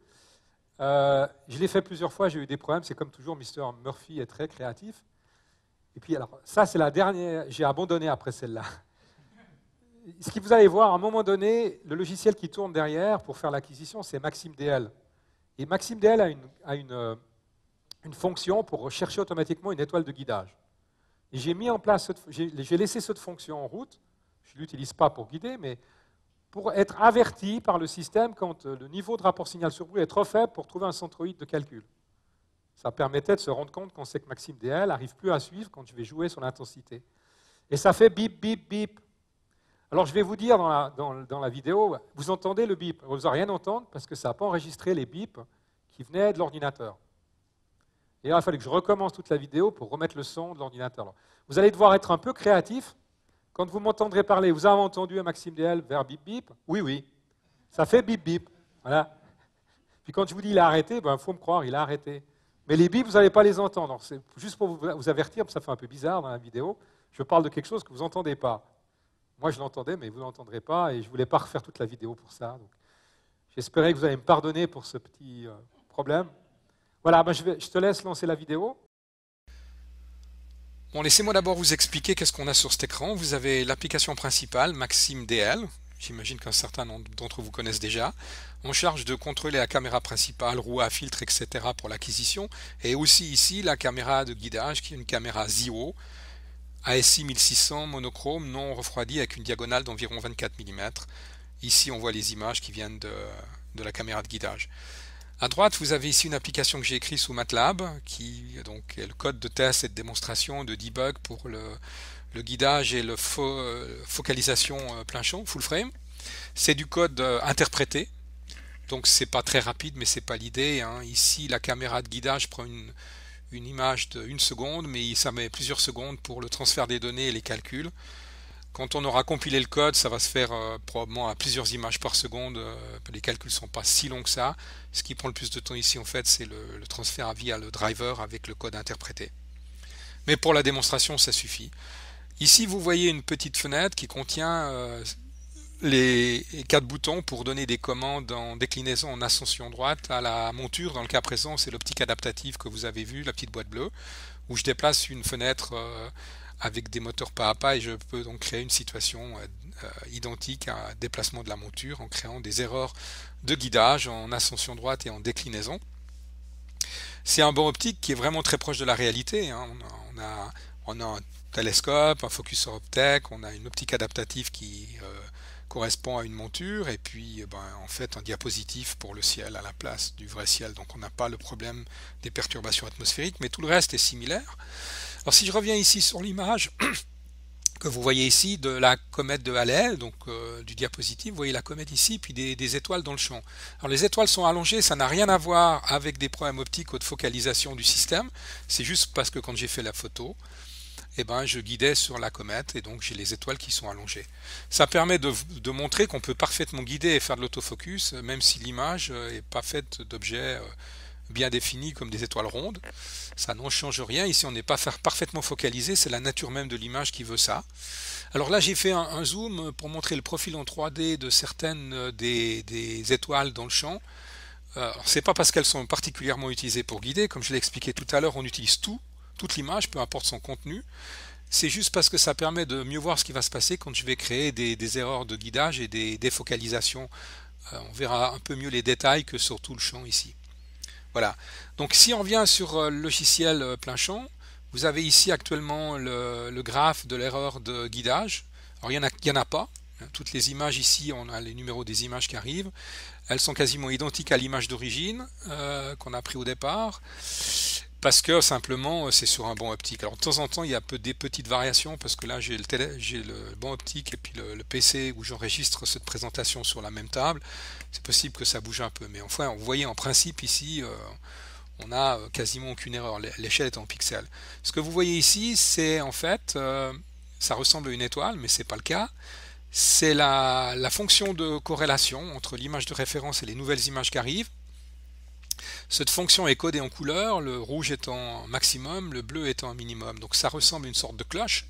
Je l'ai fait plusieurs fois, j'ai eu des problèmes. C'est comme toujours, Mr. Murphy est très créatif. Et puis, alors, ça, c'est la dernière. J'ai abandonné après celle-là. Ce que vous allez voir, à un moment donné, le logiciel qui tourne derrière pour faire l'acquisition, c'est MaximDL. Et MaximDL a une fonction pour rechercher automatiquement une étoile de guidage. Et j'ai mis en place, j'ai laissé cette fonction en route. Je ne l'utilise pas pour guider, mais pour être averti par le système quand le niveau de rapport signal sur bruit est trop faible pour trouver un centroïde de calcul. Ça permettait de se rendre compte qu'on sait que MaximDL n'arrive plus à suivre quand je vais jouer sur l'intensité. Et ça fait bip, bip, bip. Alors je vais vous dire dans la vidéo, vous entendez le bip. Vous n'allez rien entendre parce que ça n'a pas enregistré les bips qui venaient de l'ordinateur. Et là, il fallait que je recommence toute la vidéo pour remettre le son de l'ordinateur. Vous allez devoir être un peu créatif. Quand vous m'entendrez parler, vous avez entendu un MaximDL vers bip, bip? Oui, oui. Ça fait bip, bip. Voilà. Puis quand je vous dis il a arrêté, il faut me croire, il a arrêté. Mais les bips, vous n'allez pas les entendre. C'est juste pour vous avertir, parce que ça fait un peu bizarre dans la vidéo. Je parle de quelque chose que vous n'entendez pas. Moi, je l'entendais, mais vous ne l'entendrez pas, et je ne voulais pas refaire toute la vidéo pour ça. Donc, j'espérais que vous allez me pardonner pour ce petit problème. Voilà, je te laisse lancer la vidéo. Bon, laissez-moi d'abord vous expliquer qu'est-ce qu'on a sur cet écran. Vous avez l'application principale, Maxim DL. J'imagine qu'un certain nombre d'entre vous connaissent déjà. On charge de contrôler la caméra principale, roue à filtre, etc. pour l'acquisition. Et aussi ici, la caméra de guidage, qui est une caméra ZIO, ASI 1600, monochrome, non refroidi, avec une diagonale d'environ 24 mm. Ici, on voit les images qui viennent de la caméra de guidage. À droite, vous avez ici une application que j'ai écrite sous MATLAB, qui donc, est le code de test et de démonstration, de debug pour le guidage et la focalisation plein champ, full frame. C'est du code interprété, donc c'est pas très rapide, mais c'est pas l'idée. Ici, la caméra de guidage prend une image de 1 seconde, mais ça met plusieurs secondes pour le transfert des données et les calculs. Quand on aura compilé le code, ça va se faire probablement à plusieurs images par seconde. Les calculs ne sont pas si longs que ça. Ce qui prend le plus de temps ici, en fait, c'est le transfert via le driver avec le code interprété. Mais pour la démonstration, ça suffit. Ici, vous voyez une petite fenêtre qui contient les 4 boutons pour donner des commandes en déclinaison en ascension droite à la monture. Dans le cas présent, c'est l'optique adaptative que vous avez vu, la petite boîte bleue, où je déplace une fenêtre avec des moteurs pas à pas, et je peux donc créer une situation identique à un déplacement de la monture en créant des erreurs de guidage en ascension droite et en déclinaison. C'est un banc optique qui est vraiment très proche de la réalité. On a un télescope, un focuseur optique, on a une optique adaptative qui correspond à une monture, et puis en fait un diapositif pour le ciel à la place du vrai ciel. Donc on n'a pas le problème des perturbations atmosphériques, mais tout le reste est similaire. Alors si je reviens ici sur l'image que vous voyez ici de la comète de Halley, donc du diapositive, vous voyez la comète ici, puis des étoiles dans le champ. Alors les étoiles sont allongées, ça n'a rien à voir avec des problèmes optiques ou de focalisation du système, c'est juste parce que quand j'ai fait la photo, je guidais sur la comète, et donc j'ai les étoiles qui sont allongées. Ça permet de montrer qu'on peut parfaitement guider et faire de l'autofocus, même si l'image n'est pas faite d'objets bien définis comme des étoiles rondes. Ça n'en change rien. Ici, on n'est pas parfaitement focalisé. C'est la nature même de l'image qui veut ça. Alors là, j'ai fait un zoom pour montrer le profil en 3D de certaines des étoiles dans le champ. C'est pas parce qu'elles sont particulièrement utilisées pour guider. Comme je l'ai expliqué tout à l'heure, on utilise toute l'image, peu importe son contenu. C'est juste parce que ça permet de mieux voir ce qui va se passer quand je vais créer des erreurs de guidage et des défocalisations. On verra un peu mieux les détails que sur tout le champ ici. Voilà. Donc si on revient sur le logiciel plein champ, vous avez ici actuellement le graphe de l'erreur de guidage. Alors il n'y en a pas. Toutes les images ici, on a les numéros des images qui arrivent. Elles sont quasiment identiques à l'image d'origine qu'on a pris au départ, parce que simplement c'est sur un banc optique. Alors de temps en temps il y a des petites variations, parce que là j'ai le banc optique et puis le PC où j'enregistre cette présentation sur la même table. C'est possible que ça bouge un peu, mais enfin vous voyez en principe ici on n'a quasiment aucune erreur, l'échelle est en pixels. Ce que vous voyez ici, c'est en fait ça ressemble à une étoile, mais c'est pas le cas. C'est la fonction de corrélation entre l'image de référence et les nouvelles images qui arrivent. Cette fonction est codée en couleurs, le rouge étant maximum, le bleu étant un minimum. Donc ça ressemble à une sorte de cloche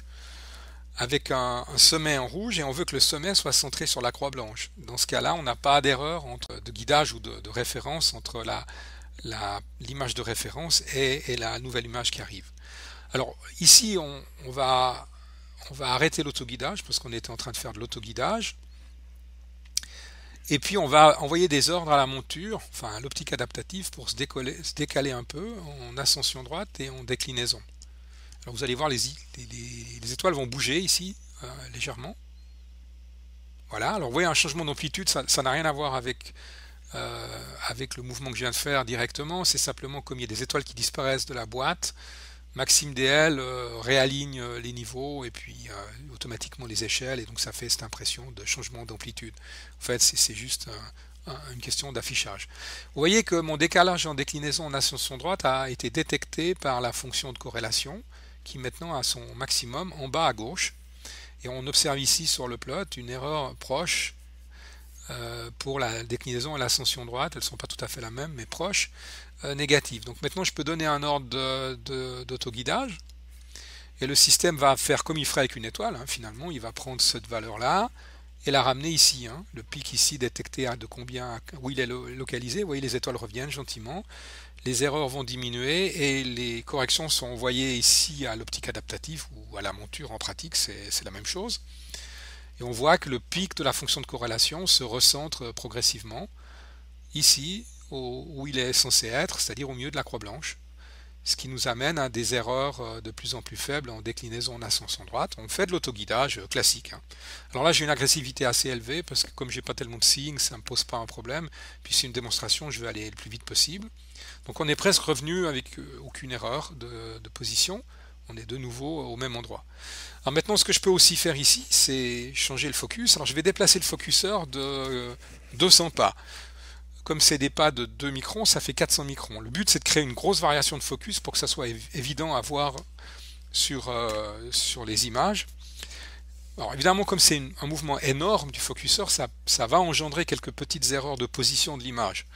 avec un sommet en rouge, et on veut que le sommet soit centré sur la croix blanche. Dans ce cas-là, on n'a pas d'erreur de guidage ou de référence entre l'image de référence et la nouvelle image qui arrive. Alors ici, on va arrêter l'autoguidage parce qu'on était en train de faire de l'autoguidage. Et puis on va envoyer des ordres à la monture, enfin à l'optique adaptative, pour se décaler un peu en ascension droite et en déclinaison. Alors vous allez voir, les étoiles vont bouger ici légèrement. Voilà, alors vous voyez un changement d'amplitude, ça n'a rien à voir avec le mouvement que je viens de faire directement, c'est simplement comme il y a des étoiles qui disparaissent de la boîte, Maxim DL réaligne les niveaux et puis automatiquement les échelles, et donc ça fait cette impression de changement d'amplitude. En fait, c'est juste une question d'affichage. Vous voyez que mon décalage en déclinaison en ascension droite a été détecté par la fonction de corrélation, qui maintenant a son maximum en bas à gauche. Et on observe ici sur le plot une erreur proche pour la déclinaison et l'ascension droite, elles ne sont pas tout à fait la même, mais proches, négatives. Donc maintenant, je peux donner un ordre d'autoguidage, et le système va faire comme il ferait avec une étoile, hein, finalement, il va prendre cette valeur-là, et la ramener ici. Hein. Le pic ici détecté à de combien, où il est localisé, vous voyez, les étoiles reviennent gentiment, les erreurs vont diminuer, et les corrections sont envoyées ici à l'optique adaptative, ou à la monture en pratique, c'est la même chose. Et on voit que le pic de la fonction de corrélation se recentre progressivement ici où il est censé être, c'est-à-dire au milieu de la croix blanche, ce qui nous amène à des erreurs de plus en plus faibles en déclinaison en ascension droite. On fait de l'autoguidage classique. Hein. Alors là, j'ai une agressivité assez élevée parce que comme j'ai pas tellement de signes, ça ne me pose pas un problème. Puis c'est une démonstration, je vais aller le plus vite possible. Donc on est presque revenu avec aucune erreur de position. On est de nouveau au même endroit. Alors maintenant, ce que je peux aussi faire ici, c'est changer le focus. Alors je vais déplacer le focuseur de 200 pas. Comme c'est des pas de 2 microns, ça fait 400 microns. Le but, c'est de créer une grosse variation de focus pour que ça soit évident à voir sur les images. Alors évidemment, comme c'est un mouvement énorme du focuseur, ça va engendrer quelques petites erreurs de position de l'image.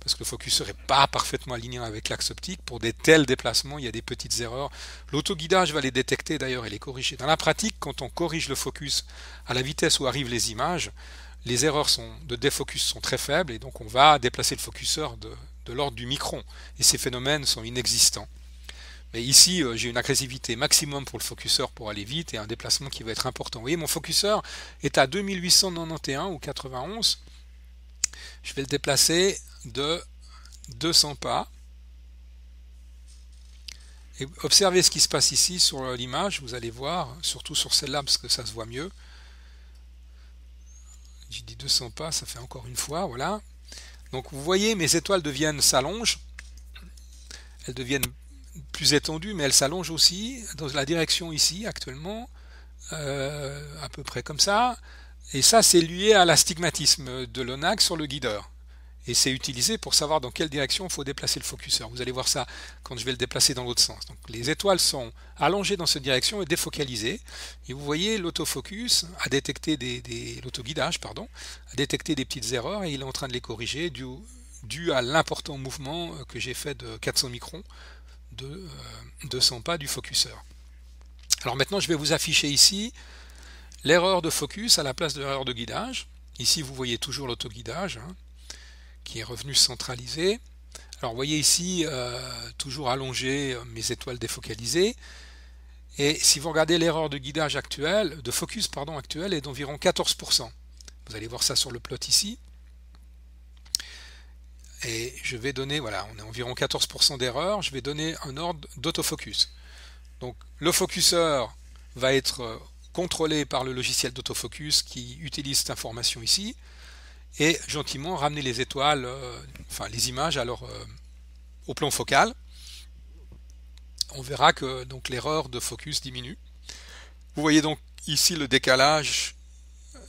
Parce que le focuseur n'est pas parfaitement aligné avec l'axe optique. Pour des tels déplacements, il y a des petites erreurs. L'autoguidage va les détecter d'ailleurs et les corriger. Dans la pratique, quand on corrige le focus à la vitesse où arrivent les images, les erreurs de défocus sont très faibles et donc on va déplacer le focuseur de l'ordre du micron. Et ces phénomènes sont inexistants. Mais ici, j'ai une agressivité maximum pour le focuseur pour aller vite et un déplacement qui va être important. Vous voyez, mon focuseur est à 2891 ou 91. Je vais le déplacer de 200 pas. Et observez ce qui se passe ici sur l'image, vous allez voir, surtout sur celle-là parce que ça se voit mieux. J'ai dit 200 pas, ça fait encore une fois, voilà. Donc vous voyez, mes étoiles s'allongent. Elles deviennent plus étendues, mais elles s'allongent aussi dans la direction ici actuellement, à peu près comme ça. Et ça, c'est lié à l'astigmatisme de l'ONAC sur le guideur. Et c'est utilisé pour savoir dans quelle direction il faut déplacer le focuseur. Vous allez voir ça quand je vais le déplacer dans l'autre sens. Donc les étoiles sont allongées dans cette direction et défocalisées. Et vous voyez, l'autofocus a détecté l'autoguidage, a détecté des petites erreurs et il est en train de les corriger dû à l'important mouvement que j'ai fait de 400 microns de 200 pas du focuseur. Alors maintenant, je vais vous afficher ici l'erreur de focus à la place de l'erreur de guidage. Ici, vous voyez toujours l'autoguidage, hein, qui est revenu centralisé. Alors vous voyez ici, toujours allongé, mes étoiles défocalisées. Et si vous regardez l'erreur de guidage actuelle, de focus actuelle est d'environ 14%. Vous allez voir ça sur le plot ici. Et je vais donner, voilà, on a environ 14% d'erreur, je vais donner un ordre d'autofocus. Donc le focuseur va être contrôlé par le logiciel d'autofocus qui utilise cette information ici. Et gentiment ramener les étoiles, les images au plan focal. On verra que donc l'erreur de focus diminue. Vous voyez donc ici le décalage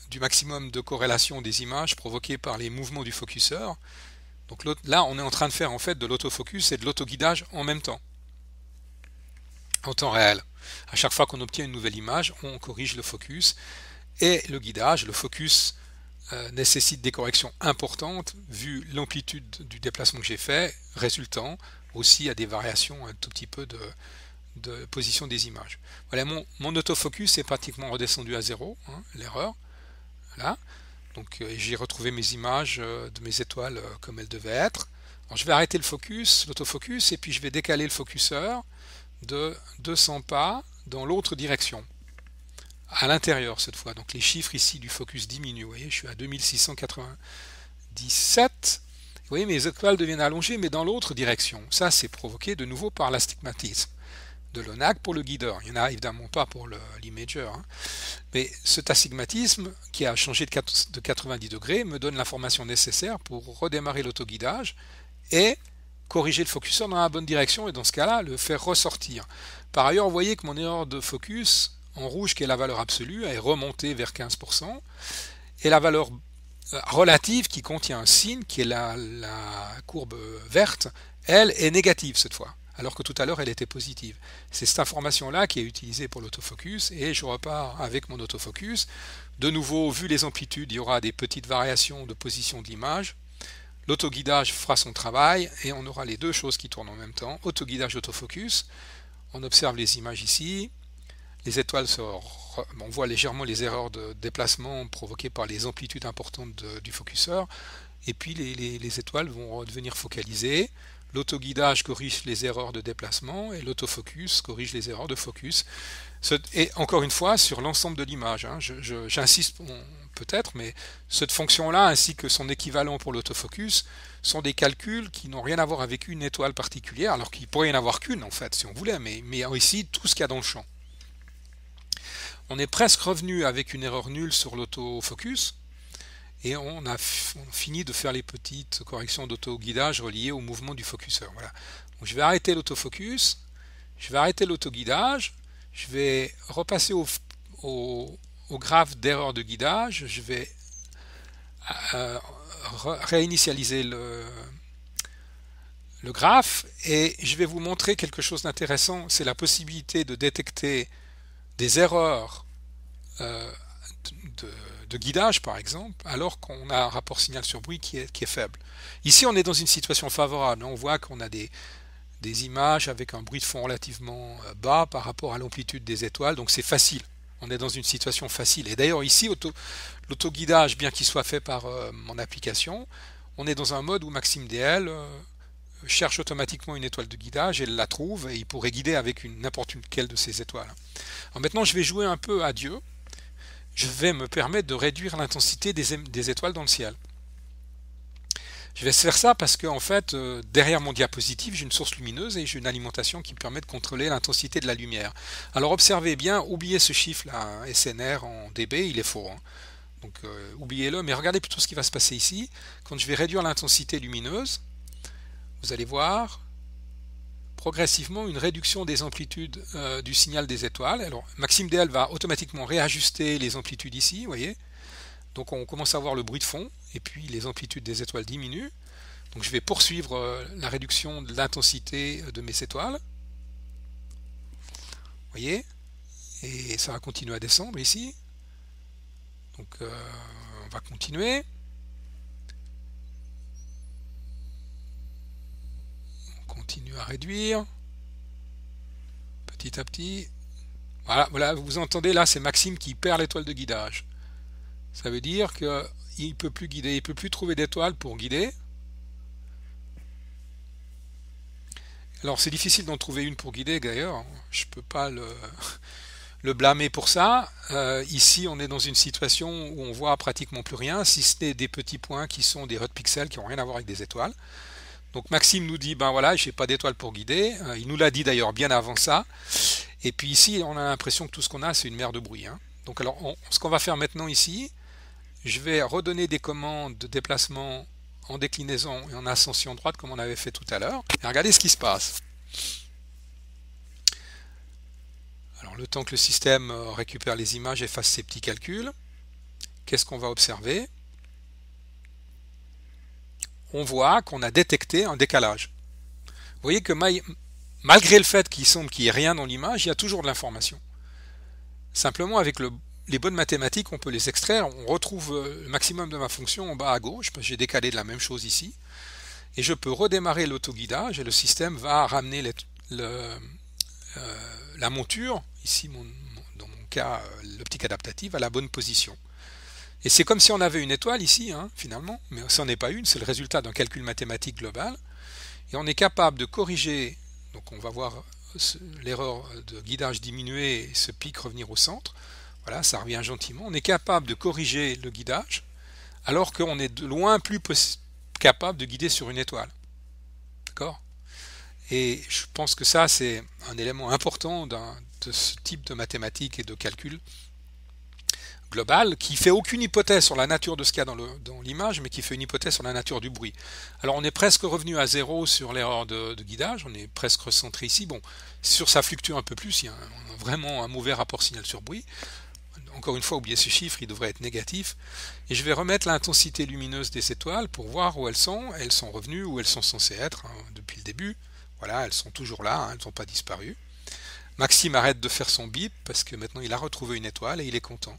du maximum de corrélation des images provoqué par les mouvements du focuseur. Donc là, on est en train de faire en fait de l'autofocus et de l'autoguidage en même temps, en temps réel. À chaque fois qu'on obtient une nouvelle image, on corrige le focus et le guidage. Le focus nécessite des corrections importantes vu l'amplitude du déplacement que j'ai fait, résultant aussi à des variations un tout petit peu de position des images. Voilà, mon autofocus est pratiquement redescendu à zéro, hein, l'erreur. Voilà. Donc j'ai retrouvé mes images de mes étoiles comme elles devaient être. Alors, je vais arrêter l'autofocus, et puis je vais décaler le focuseur de 200 pas dans l'autre direction. À l'intérieur cette fois. Donc les chiffres ici du focus diminuent. Vous voyez, je suis à 2697. Vous voyez, mes étoiles deviennent allongées, mais dans l'autre direction. Ça, c'est provoqué de nouveau par l'astigmatisme de l'ONAC pour le guideur. Il n'y en a évidemment pas pour l'imager. Hein. Mais cet astigmatisme, qui a changé de 90 degrés, me donne l'information nécessaire pour redémarrer l'autoguidage et corriger le focuseur dans la bonne direction, et dans ce cas-là, le faire ressortir. Par ailleurs, vous voyez que mon erreur de focus en rouge, qui est la valeur absolue, est remontée vers 15%, et la valeur relative, qui contient un signe, qui est la courbe verte, elle est négative cette fois. alors que tout à l'heure elle était positive. C'est cette information-là qui est utilisée pour l'autofocus, et je repars avec mon autofocus. De nouveau, vu les amplitudes, il y aura des petites variations de position de l'image. L'autoguidage fera son travail, et on aura les deux choses qui tournent en même temps, autoguidage, autofocus. On observe les images ici, les étoiles on voit légèrement les erreurs de déplacement provoquées par les amplitudes importantes du focuseur, et puis les étoiles vont redevenir focalisées. L'autoguidage corrige les erreurs de déplacement et l'autofocus corrige les erreurs de focus. Et encore une fois, sur l'ensemble de l'image, hein, j'insiste peut-être, mais cette fonction-là, ainsi que son équivalent pour l'autofocus, sont des calculs qui n'ont rien à voir avec une étoile particulière, alors qu'il pourrait y en avoir qu'une, en fait, si on voulait, mais ici, tout ce qu'il y a dans le champ. On est presque revenu avec une erreur nulle sur l'autofocus, et on a fini de faire les petites corrections d'autoguidage reliées au mouvement du focuseur. Voilà. Donc je vais arrêter l'autofocus, je vais arrêter l'autoguidage, je vais repasser au graphe d'erreur de guidage, je vais réinitialiser le graphe, et je vais vous montrer quelque chose d'intéressant, c'est la possibilité de détecter des erreurs de guidage par exemple, alors qu'on a un rapport signal sur bruit qui est faible. Ici on est dans une situation favorable, on voit qu'on a des images avec un bruit de fond relativement bas par rapport à l'amplitude des étoiles, donc c'est facile, on est dans une situation facile. Et d'ailleurs ici, l'autoguidage, bien qu'il soit fait par mon application, on est dans un mode où MaximDL cherche automatiquement une étoile de guidage, elle la trouve, et il pourrait guider avec n'importe quelle de ces étoiles. Alors maintenant je vais jouer un peu à Dieu. Je vais me permettre de réduire l'intensité des étoiles dans le ciel. Je vais faire ça parce que en fait, derrière mon diapositive, j'ai une source lumineuse et j'ai une alimentation qui me permet de contrôler l'intensité de la lumière. Alors observez bien, oubliez ce chiffre-là, hein, SNR en dB, il est faux. Hein. Donc oubliez-le, mais regardez plutôt ce qui va se passer ici. Quand je vais réduire l'intensité lumineuse, vous allez voir progressivement une réduction des amplitudes du signal des étoiles. Alors MaximDL va automatiquement réajuster les amplitudes ici, vous voyez. Donc on commence à voir le bruit de fond, et puis les amplitudes des étoiles diminuent. Donc je vais poursuivre la réduction de l'intensité de mes étoiles. Vous voyez. Et ça va continuer à descendre ici. Donc on va continuer. Continue à réduire petit à petit. Voilà, vous entendez là, c'est Maxime qui perd l'étoile de guidage. Ça veut dire qu'il ne peut plus guider, il ne peut plus trouver d'étoile pour guider. Alors c'est difficile d'en trouver une pour guider d'ailleurs, je ne peux pas le blâmer pour ça. Ici on est dans une situation où on voit pratiquement plus rien, si ce n'est des petits points qui sont des hot pixels qui n'ont rien à voir avec des étoiles. Donc Maxime nous dit, ben voilà, j'ai pas d'étoile pour guider. Il nous l'a dit d'ailleurs bien avant ça. Et puis ici, on a l'impression que tout ce qu'on a, c'est une mer de bruit. Hein. Donc alors, ce qu'on va faire maintenant ici, je vais redonner des commandes de déplacement en déclinaison et en ascension droite comme on avait fait tout à l'heure. Et regardez ce qui se passe. Alors le temps que le système récupère les images et fasse ses petits calculs, qu'est-ce qu'on va observer ? On voit qu'on a détecté un décalage. Vous voyez que malgré le fait qu'il semble qu'il n'y ait rien dans l'image, il y a toujours de l'information. Simplement, avec les bonnes mathématiques, on peut les extraire. On retrouve le maximum de ma fonction en bas à gauche, parce que j'ai décalé de la même chose ici. Et je peux redémarrer l'autoguidage et le système va ramener la monture, ici dans mon cas l'optique adaptative, à la bonne position. Et c'est comme si on avait une étoile ici, hein, finalement, mais ça n'en est pas une, c'est le résultat d'un calcul mathématique global. Et on est capable de corriger, donc on va voir l'erreur de guidage diminuer et ce pic revenir au centre. Voilà, ça revient gentiment. On est capable de corriger le guidage, alors qu'on est de loin plus capable de guider sur une étoile. D'accord ? Et je pense que ça, c'est un élément important de ce type de mathématiques et de calcul global, qui fait aucune hypothèse sur la nature de ce qu'il y a dans l'image, mais qui fait une hypothèse sur la nature du bruit. Alors on est presque revenu à zéro sur l'erreur de guidage, on est presque recentré ici. Bon, sur ça fluctue un peu plus, il y a vraiment un mauvais rapport signal sur bruit. Encore une fois, oubliez ce chiffre, il devrait être négatif. Et je vais remettre l'intensité lumineuse des étoiles pour voir où elles sont. Elles sont revenues où elles sont censées être, hein, depuis le début. Voilà, elles sont toujours là, hein, elles n'ont pas disparu. Maxime arrête de faire son bip parce que maintenant il a retrouvé une étoile et il est content.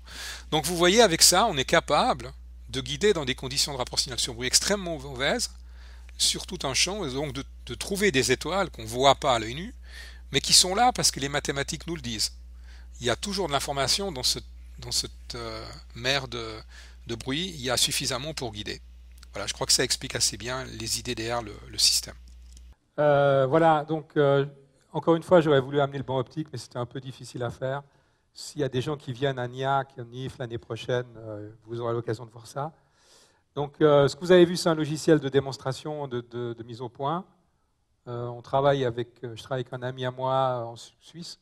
Donc vous voyez, avec ça, on est capable de guider dans des conditions de rapport signal-sur-bruit extrêmement mauvaises sur tout un champ, et donc de trouver des étoiles qu'on ne voit pas à l'œil nu, mais qui sont là parce que les mathématiques nous le disent. Il y a toujours de l'information dans cette mer de bruit, il y a suffisamment pour guider. Voilà, je crois que ça explique assez bien les idées derrière le système. Voilà, donc encore une fois, j'aurais voulu amener le banc optique, mais c'était un peu difficile à faire. S'il y a des gens qui viennent à NIAC, NIF l'année prochaine, vous aurez l'occasion de voir ça. Donc, ce que vous avez vu, c'est un logiciel de démonstration de mise au point. Je travaille avec un ami à moi en Suisse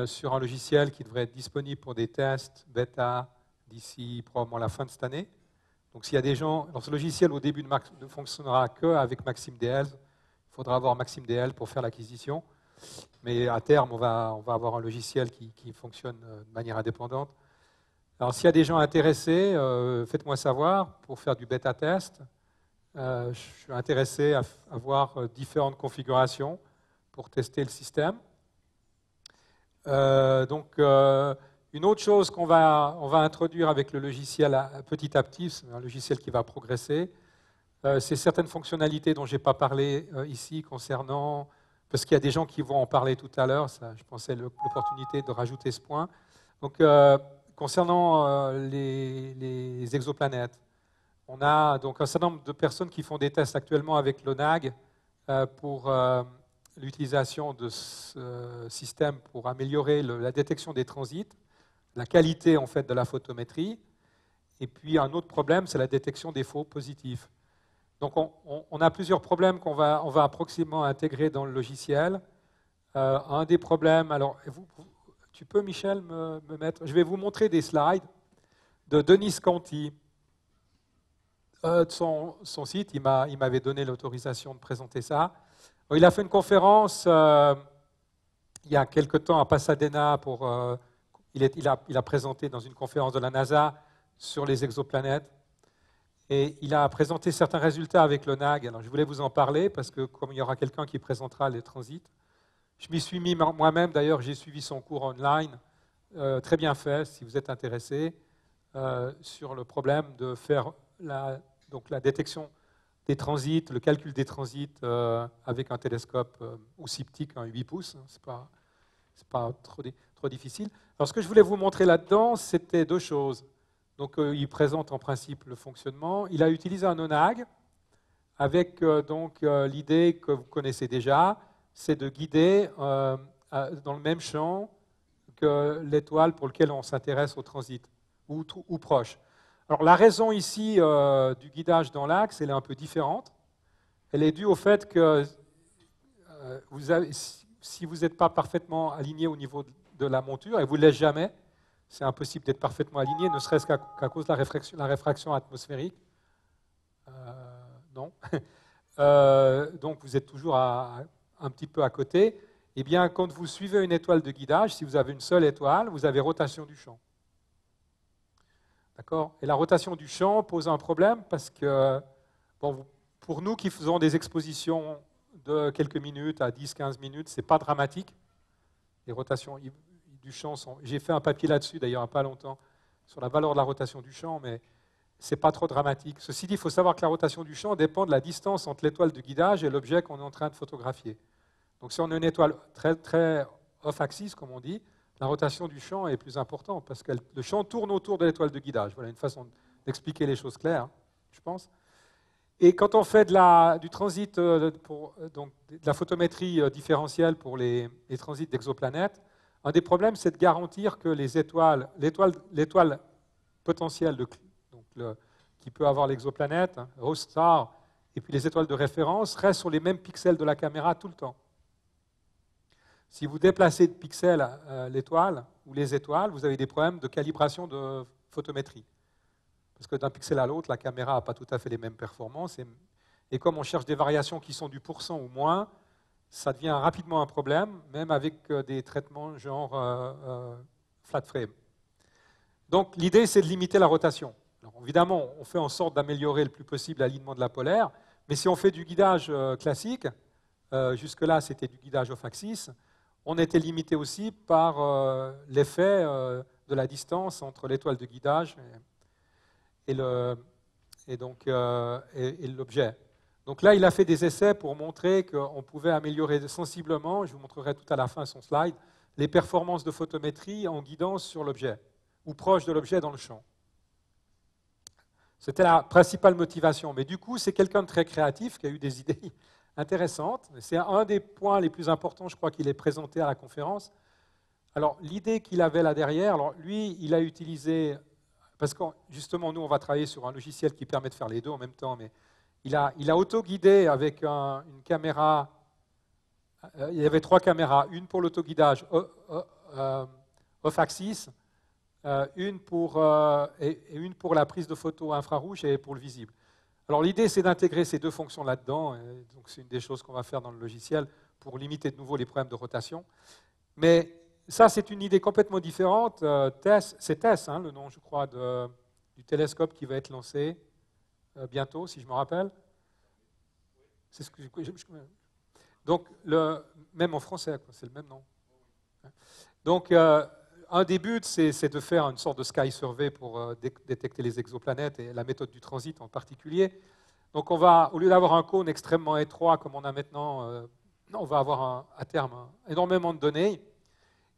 sur un logiciel qui devrait être disponible pour des tests bêta d'ici probablement la fin de cette année. Donc, s'il y a des gens, alors ce logiciel au début ne fonctionnera qu'avec Maxime DL. Il faudra avoir Maxime DL pour faire l'acquisition. Mais à terme, on va avoir un logiciel qui fonctionne de manière indépendante. Alors, s'il y a des gens intéressés, faites-moi savoir pour faire du bêta test. Je suis intéressé à avoir différentes configurations pour tester le système. Une autre chose qu'on va introduire avec le logiciel petit à petit, c'est un logiciel qui va progresser, c'est certaines fonctionnalités dont je n'ai pas parlé ici concernant, parce qu'il y a des gens qui vont en parler tout à l'heure, je pensais l'opportunité de rajouter ce point. Donc, concernant les exoplanètes, on a donc un certain nombre de personnes qui font des tests actuellement avec l'ONAG pour l'utilisation de ce système pour améliorer la détection des transits, la qualité en fait de la photométrie, et puis un autre problème, c'est la détection des faux positifs. Donc on a plusieurs problèmes qu'on va proximement intégrer dans le logiciel. Un des problèmes, alors tu peux Michel me mettre, je vais vous montrer des slides de Denis Canty. De son site, il m'avait donné l'autorisation de présenter ça. Il a fait une conférence il y a quelque temps à Pasadena. Il a présenté dans une conférence de la NASA sur les exoplanètes. Et il a présenté certains résultats avec le NAG. Alors, je voulais vous en parler parce que comme il y aura quelqu'un qui présentera les transits, je m'y suis mis moi-même. D'ailleurs, j'ai suivi son cours online, très bien fait, si vous êtes intéressé, sur le problème de faire la détection des transits, le calcul des transits avec un télescope aussi petit qu'un 8 pouces. Ce n'est pas trop difficile. Alors, ce que je voulais vous montrer là-dedans, c'était deux choses. Donc, il présente en principe le fonctionnement. Il a utilisé un ONAG avec l'idée que vous connaissez déjà, c'est de guider dans le même champ que l'étoile pour laquelle on s'intéresse au transit, ou proche. Alors, la raison ici du guidage dans l'axe, elle est un peu différente. Elle est due au fait que si vous n'êtes pas parfaitement aligné au niveau de la monture, et vous ne l'êtes jamais, c'est impossible d'être parfaitement aligné, ne serait-ce qu'à cause de la réfraction atmosphérique. Non. Donc vous êtes toujours un petit peu à côté. Eh bien, quand vous suivez une étoile de guidage, si vous avez une seule étoile, vous avez rotation du champ. D'accord ? Et la rotation du champ pose un problème parce que, pour nous qui faisons des expositions de quelques minutes à 10-15 minutes, ce n'est pas dramatique. Les rotations du champ sont... J'ai fait un papier là-dessus, d'ailleurs, il n'y a pas longtemps, sur la valeur de la rotation du champ, mais ce n'est pas trop dramatique. Ceci dit, il faut savoir que la rotation du champ dépend de la distance entre l'étoile de guidage et l'objet qu'on est en train de photographier. Donc si on a une étoile très, très off-axis, comme on dit, la rotation du champ est plus importante, parce que le champ tourne autour de l'étoile de guidage. Voilà une façon d'expliquer les choses claires, je pense. Et quand on fait du transit, de la photométrie différentielle pour les transits d'exoplanètes, un des problèmes, c'est de garantir que l'étoile potentielle qui peut avoir l'exoplanète, host star, et puis les étoiles de référence, restent sur les mêmes pixels de la caméra tout le temps. Si vous déplacez de pixels l'étoile ou les étoiles, vous avez des problèmes de calibration de photométrie. Parce que d'un pixel à l'autre, la caméra n'a pas tout à fait les mêmes performances. Et comme on cherche des variations qui sont du pourcent ou moins, ça devient rapidement un problème, même avec des traitements genre flat frame. Donc l'idée, c'est de limiter la rotation. Alors, évidemment, on fait en sorte d'améliorer le plus possible l'alignement de la polaire, mais si on fait du guidage classique, Jusque-là, c'était du guidage off-axis. On était limité aussi par l'effet de la distance entre l'étoile de guidage et l'objet. Donc là, il a fait des essais pour montrer qu'on pouvait améliorer sensiblement, je vous montrerai tout à la fin son slide, les performances de photométrie en guidance sur l'objet, ou proche de l'objet dans le champ. C'était la principale motivation. Mais du coup, c'est quelqu'un de très créatif qui a eu des idées intéressantes. C'est un des points les plus importants, je crois, qu'il est présenté à la conférence. Alors, l'idée qu'il avait là derrière, alors lui, il a utilisé, parce que justement, nous, on va travailler sur un logiciel qui permet de faire les deux en même temps, mais il a auto-guidé avec une caméra. Il y avait 3 caméras, une pour l'autoguidage off-axis, une pour la prise de photo infrarouge et pour le visible. Alors l'idée, c'est d'intégrer ces 2 fonctions là-dedans. Donc c'est une des choses qu'on va faire dans le logiciel pour limiter de nouveau les problèmes de rotation. Mais ça, c'est une idée complètement différente. C'est TESS, le nom, je crois, du télescope qui va être lancé bientôt, si je me rappelle. C'est ce que donc, même en français, c'est le même nom. Donc, un des buts, c'est de faire une sorte de sky survey pour détecter les exoplanètes et la méthode du transit en particulier. Donc, on va, au lieu d'avoir un cône extrêmement étroit comme on a maintenant, on va avoir à terme énormément de données.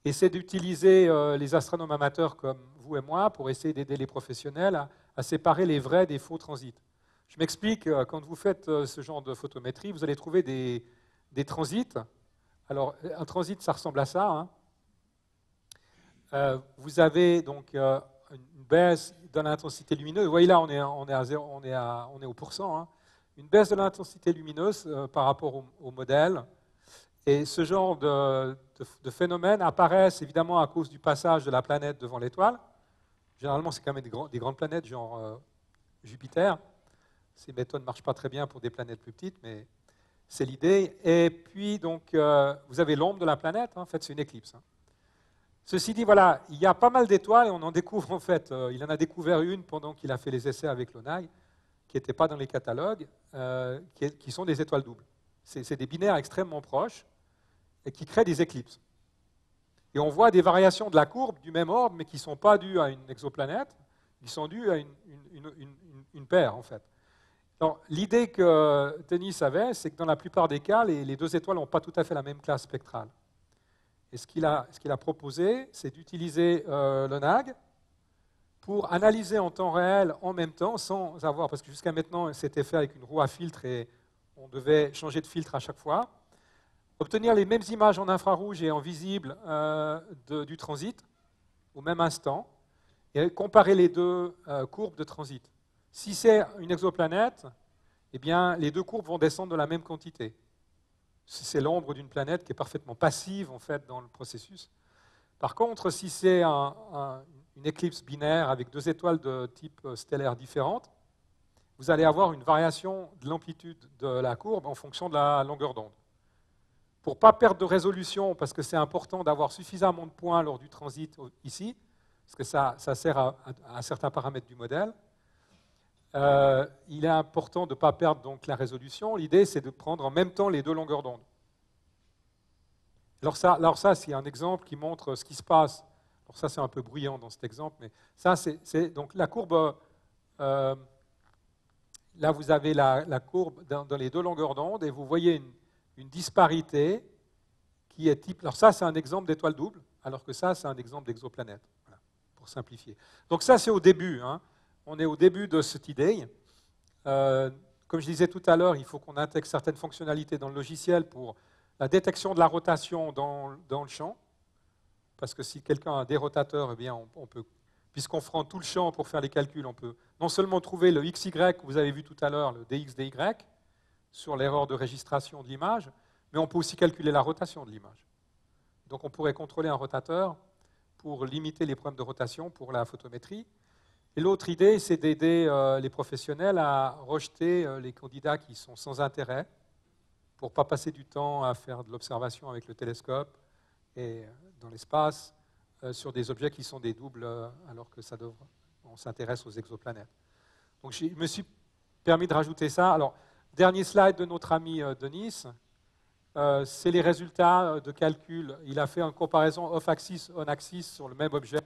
Et c'est d'utiliser les astronomes amateurs comme vous et moi pour essayer d'aider les professionnels à séparer les vrais des faux transits. Je m'explique, quand vous faites ce genre de photométrie, vous allez trouver des transits. Alors, un transit, ça ressemble à ça. Vous avez donc une baisse de l'intensité lumineuse. Vous voyez là, on est au pourcent. Une baisse de l'intensité lumineuse par rapport au modèle. Et ce genre de phénomènes apparaissent évidemment à cause du passage de la planète devant l'étoile. Généralement, c'est quand même des grandes planètes, genre Jupiter. Ces méthodes ne marchent pas très bien pour des planètes plus petites, mais c'est l'idée. Et puis, donc, vous avez l'ombre de la planète. En fait, c'est une éclipse. Ceci dit, voilà, il y a pas mal d'étoiles et on en découvre, en fait, il en a découvert une pendant qu'il a fait les essais avec l'ONAI, qui n'était pas dans les catalogues, qui sont des étoiles doubles. C'est des binaires extrêmement proches et qui créent des éclipses. Et on voit des variations de la courbe du même ordre, mais qui ne sont pas dues à une exoplanète, qui sont dues à une paire, en fait. L'idée que Denis avait, c'est que dans la plupart des cas, les 2 étoiles n'ont pas tout à fait la même classe spectrale. Et ce qu'il a proposé, c'est d'utiliser le NAG pour analyser en temps réel, en même temps, sans avoir, parce que jusqu'à maintenant, c'était fait avec une roue à filtre et on devait changer de filtre à chaque fois, obtenir les mêmes images en infrarouge et en visible du transit au même instant et comparer les 2 courbes de transit. Si c'est une exoplanète, eh bien, les 2 courbes vont descendre de la même quantité. C'est l'ombre d'une planète qui est parfaitement passive en fait, dans le processus. Par contre, si c'est une éclipse binaire avec 2 étoiles de type stellaire différentes, vous allez avoir une variation de l'amplitude de la courbe en fonction de la longueur d'onde. Pour ne pas perdre de résolution, parce que c'est important d'avoir suffisamment de points lors du transit ici, parce que ça sert à certains paramètres du modèle, il est important de ne pas perdre donc, la résolution. L'idée, c'est de prendre en même temps les 2 longueurs d'onde. Alors ça, c'est un exemple qui montre ce qui se passe. Alors ça, c'est un peu bruyant dans cet exemple, mais ça, c'est donc la courbe. Là, vous avez la courbe dans les 2 longueurs d'onde et vous voyez une disparité qui est type. Alors ça, c'est un exemple d'étoile double, alors que ça, c'est un exemple d'exoplanète, voilà, pour simplifier. Donc ça, c'est au début. On est au début de cette idée. Comme je disais tout à l'heure, il faut qu'on intègre certaines fonctionnalités dans le logiciel pour la détection de la rotation dans le champ. Parce que si quelqu'un a des rotateurs, eh bien on peut, puisqu'on prend tout le champ pour faire les calculs, on peut non seulement trouver le XY que vous avez vu tout à l'heure, le DX, DY, sur l'erreur de registration de l'image, mais on peut aussi calculer la rotation de l'image. Donc on pourrait contrôler un rotateur pour limiter les problèmes de rotation pour la photométrie. Et l'autre idée, c'est d'aider les professionnels à rejeter les candidats qui sont sans intérêt pour ne pas passer du temps à faire de l'observation avec le télescope et dans l'espace sur des objets qui sont des doubles alors que on s'intéresse aux exoplanètes. Donc je me suis permis de rajouter ça. Alors, dernier slide de notre ami Denis. c'est les résultats de calcul. Il a fait une comparaison off-axis, on-axis sur le même objet.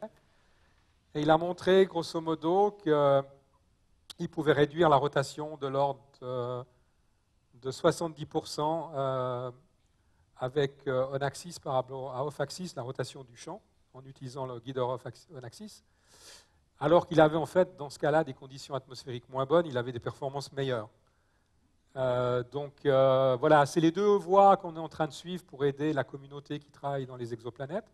Et il a montré, grosso modo, qu'il pouvait réduire la rotation de l'ordre de 70% avec on-axis par rapport à off-axis, la rotation du champ, en utilisant le guideur on-axis. Alors qu'il avait en fait, dans ce cas-là, des conditions atmosphériques moins bonnes, il avait des performances meilleures. Voilà, c'est les deux voies qu'on est en train de suivre pour aider la communauté qui travaille dans les exoplanètes.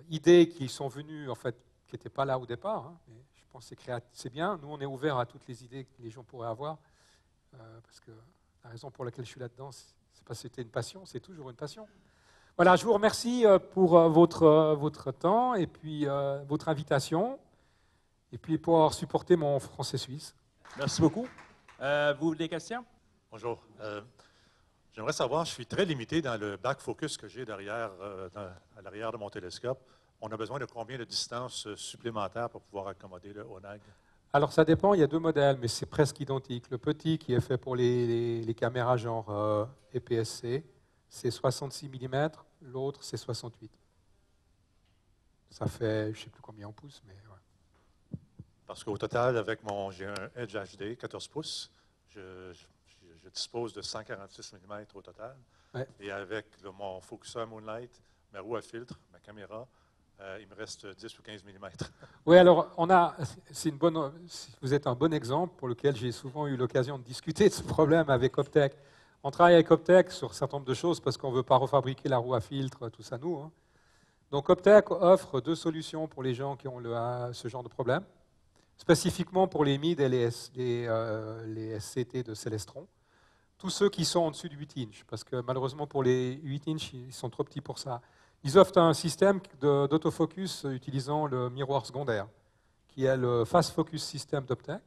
Idées qui sont venues, en fait, qui n'étaient pas là au départ, hein, mais je pense que c'est bien. Nous, on est ouvert à toutes les idées que les gens pourraient avoir, parce que la raison pour laquelle je suis là-dedans, c'est pas que c'était une passion, c'est toujours une passion. Voilà, je vous remercie pour votre temps et puis votre invitation, et puis pour avoir supporté mon français suisse. Merci beaucoup. Vous avez des questions? Bonjour. J'aimerais savoir, je suis très limité dans le back focus que j'ai derrière, à l'arrière de mon télescope. On a besoin de combien de distance supplémentaire pour pouvoir accommoder le ONAG? Alors ça dépend, il y a deux modèles, mais c'est presque identique. Le petit qui est fait pour les caméras genre EPS-C, c'est 66 mm, l'autre c'est 68. Ça fait, je ne sais plus combien en pouces, mais ouais. Parce qu'au total, avec j'ai un Edge HD 14 pouces, je dispose de 146 mm au total. Ouais. Et avec mon Focuseur Moonlight, ma roue à filtre, ma caméra, il me reste 10 ou 15 mm. Oui, alors vous êtes un bon exemple pour lequel j'ai souvent eu l'occasion de discuter de ce problème avec Optech. On travaille avec Optech sur un certain nombre de choses parce qu'on ne veut pas refabriquer la roue à filtre, tout ça nous. Hein. Donc Optech offre deux solutions pour les gens qui ont ce genre de problème, spécifiquement pour les MID et les SCT de Celestron. Tous ceux qui sont en dessus de 8 inches, parce que malheureusement pour les 8 inches, ils sont trop petits pour ça. Ils offrent un système d'autofocus utilisant le miroir secondaire, qui est le Fast Focus System d'Optech.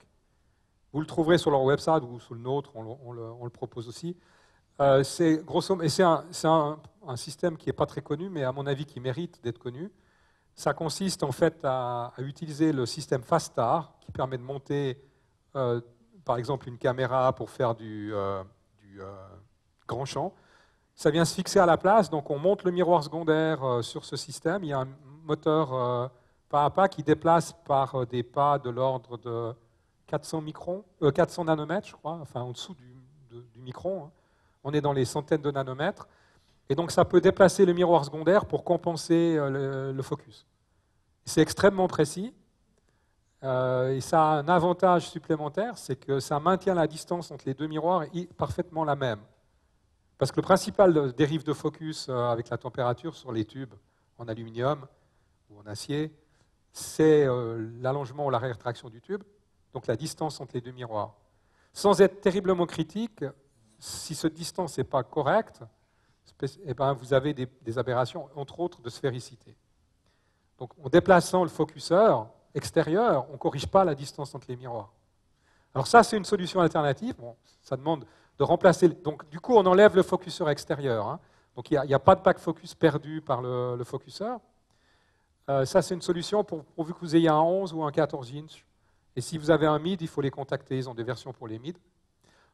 Vous le trouverez sur leur website ou sur le nôtre, on le propose aussi. C'est un système qui n'est pas très connu, mais à mon avis qui mérite d'être connu. Ça consiste en fait à utiliser le système FastStar, qui permet de monter, par exemple, une caméra pour faire du grand champ. Ça vient se fixer à la place, donc on monte le miroir secondaire sur ce système. Il y a un moteur pas à pas qui déplace par des pas de l'ordre de 400 nanomètres, je crois, enfin en dessous du micron. Hein. On est dans les centaines de nanomètres. Et donc ça peut déplacer le miroir secondaire pour compenser le focus. C'est extrêmement précis. Et ça a un avantage supplémentaire, c'est que ça maintient la distance entre les deux miroirs parfaitement la même. Parce que le principal dérive de focus avec la température sur les tubes en aluminium ou en acier, c'est l'allongement ou la rétraction du tube, donc la distance entre les deux miroirs. Sans être terriblement critique, si cette distance n'est pas correcte, eh ben, vous avez des aberrations, entre autres de sphéricité. Donc en déplaçant le focuseur extérieur, on ne corrige pas la distance entre les miroirs. Alors ça, c'est une solution alternative. Bon, ça demande de remplacer. Donc du coup, on enlève le focuseur extérieur. Hein. Donc il n'y a pas de back focus perdu par le focuseur. Ça, c'est une solution pourvu que vous ayez un 11 ou un 14 inch. Et si vous avez un mid, il faut les contacter. Ils ont des versions pour les mid.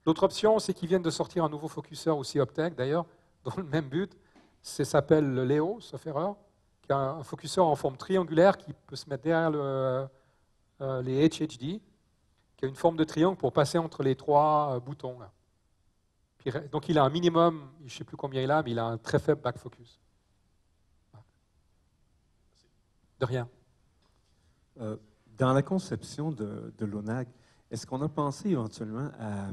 L'autre option, c'est qu'ils viennent de sortir un nouveau focuseur, aussi Optech d'ailleurs, dans le même but. Ça s'appelle le Leo, sauf erreur, qui est un focuseur en forme triangulaire qui peut se mettre derrière les HHD, qui a une forme de triangle pour passer entre les trois boutons. Là. Puis, donc il a un minimum, je ne sais plus combien il a, mais il a un très faible back focus. De rien. Dans la conception de l'ONAG, est-ce qu'on a pensé éventuellement à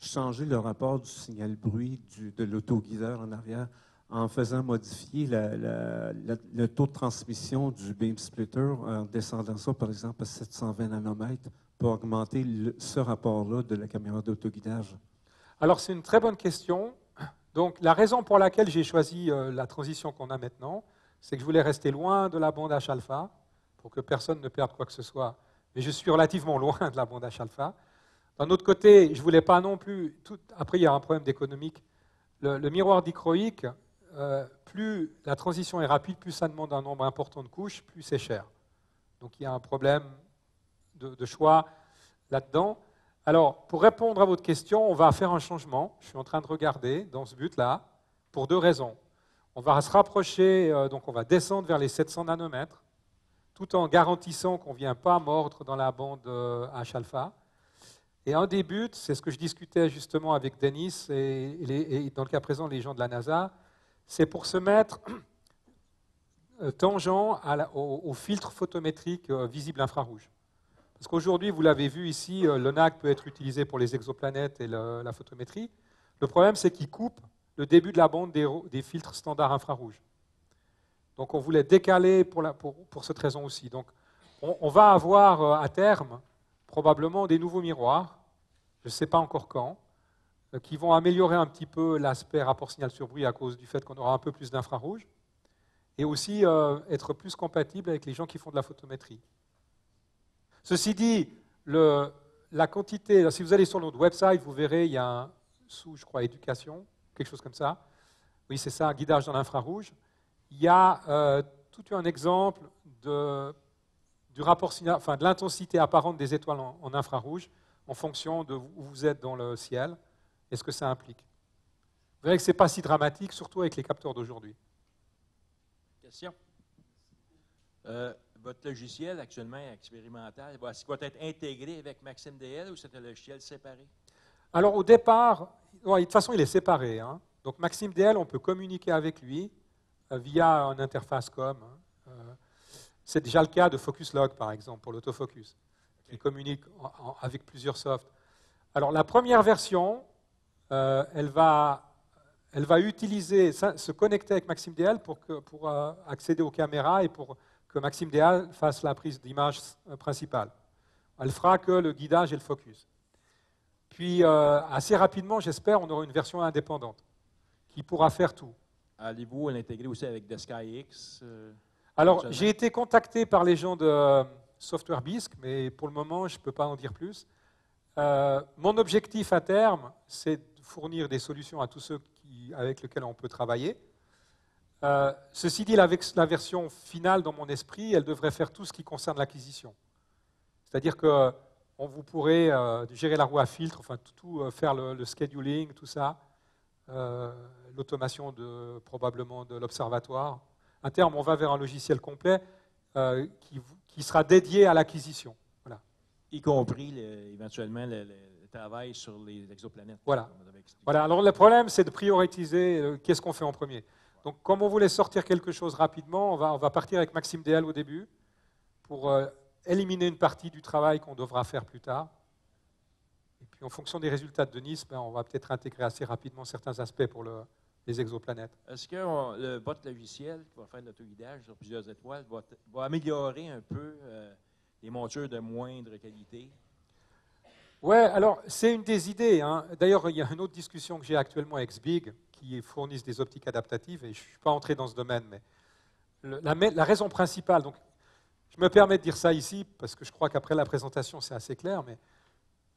changer le rapport du signal bruit de l'autoguideur en arrière en faisant modifier le taux de transmission du beam splitter, en descendant ça, par exemple, à 720 nanomètres, pour augmenter ce rapport-là de la caméra d'autoguidage? Alors, c'est une très bonne question. Donc, la raison pour laquelle j'ai choisi la transition qu'on a maintenant, c'est que je voulais rester loin de la bande H-alpha pour que personne ne perde quoi que ce soit. Mais je suis relativement loin de la bande H-alpha. D'un autre côté, je ne voulais pas non plus... Après, il y a un problème d'économique. Le miroir dichroïque, plus la transition est rapide, plus ça demande un nombre important de couches, plus c'est cher. Donc il y a un problème de choix là-dedans. Alors, pour répondre à votre question, on va faire un changement. Je suis en train de regarder dans ce but-là, pour 2 raisons. On va se rapprocher, donc on va descendre vers les 700 nanomètres, tout en garantissant qu'on ne vient pas mordre dans la bande H-alpha. Et un des buts, c'est ce que je discutais justement avec Denis et dans le cas présent les gens de la NASA, c'est pour se mettre tangent au filtre photométrique visible infrarouge. Parce qu'aujourd'hui, vous l'avez vu ici, l'ONAG peut être utilisé pour les exoplanètes et la photométrie. Le problème, c'est qu'il coupe le début de la bande des filtres standards infrarouges. Donc on voulait décaler pour cette raison aussi. Donc on va avoir à terme probablement des nouveaux miroirs, je ne sais pas encore quand, qui vont améliorer un petit peu l'aspect rapport signal sur bruit à cause du fait qu'on aura un peu plus d'infrarouge, et aussi être plus compatible avec les gens qui font de la photométrie. Ceci dit, la quantité, si vous allez sur notre website, vous verrez, il y a un sous, je crois, éducation, quelque chose comme ça. Oui, c'est ça, un guidage dans l'infrarouge. Il y a tout un exemple du rapport signal, enfin, de l'intensité apparente des étoiles en infrarouge en fonction de où vous êtes dans le ciel et ce que ça implique. Vous verrez que ce n'est pas si dramatique, surtout avec les capteurs d'aujourd'hui. Question? Votre logiciel actuellement expérimental, est-ce qu'il va être intégré avec Maxime DL ou c'est un logiciel séparé? Alors au départ, de toute façon il est séparé. Hein. Donc Maxime DL, on peut communiquer avec lui via une interface COM. C'est déjà le cas de FocusLog par exemple pour l'autofocus, qui communique avec plusieurs softs. Alors la première version, elle va utiliser, se connecter avec Maxime DL pour accéder aux caméras et pour que Maxime DL fasse la prise d'image principale. Elle fera que le guidage et le focus. Puis, assez rapidement, j'espère, on aura une version indépendante qui pourra faire tout. Allez-vous l'intégrer aussi avec The SkyX? Alors, j'ai été contacté par les gens de Software Bisque, mais pour le moment, je ne peux pas en dire plus. Mon objectif à terme, c'est de fournir des solutions à tous ceux avec lesquels on peut travailler. Ceci dit, la version finale dans mon esprit, elle devrait faire tout ce qui concerne l'acquisition. C'est-à-dire que vous pourrez gérer la roue à filtre, enfin faire le scheduling, tout ça, l'automation probablement de l'observatoire. À terme, on va vers un logiciel complet qui sera dédié à l'acquisition. Voilà. Y compris éventuellement le travail sur les exoplanètes. Voilà. Voilà. Alors le problème, c'est de prioriser qu'est-ce qu'on fait en premier. Donc, comme on voulait sortir quelque chose rapidement, on va partir avec Maxime DL au début pour éliminer une partie du travail qu'on devra faire plus tard. Et puis, en fonction des résultats de Denis, on va peut-être intégrer assez rapidement certains aspects pour les exoplanètes. Est-ce que votre logiciel qui va faire l'autoguidage sur plusieurs étoiles va améliorer un peu les montures de moindre qualité? Oui, alors c'est une des idées. Hein. D'ailleurs, il y a une autre discussion que j'ai actuellement avec SBIG, qui fournissent des optiques adaptatives, et je ne suis pas entré dans ce domaine, mais la raison principale, donc je me permets de dire ça ici, parce que je crois qu'après la présentation, c'est assez clair, mais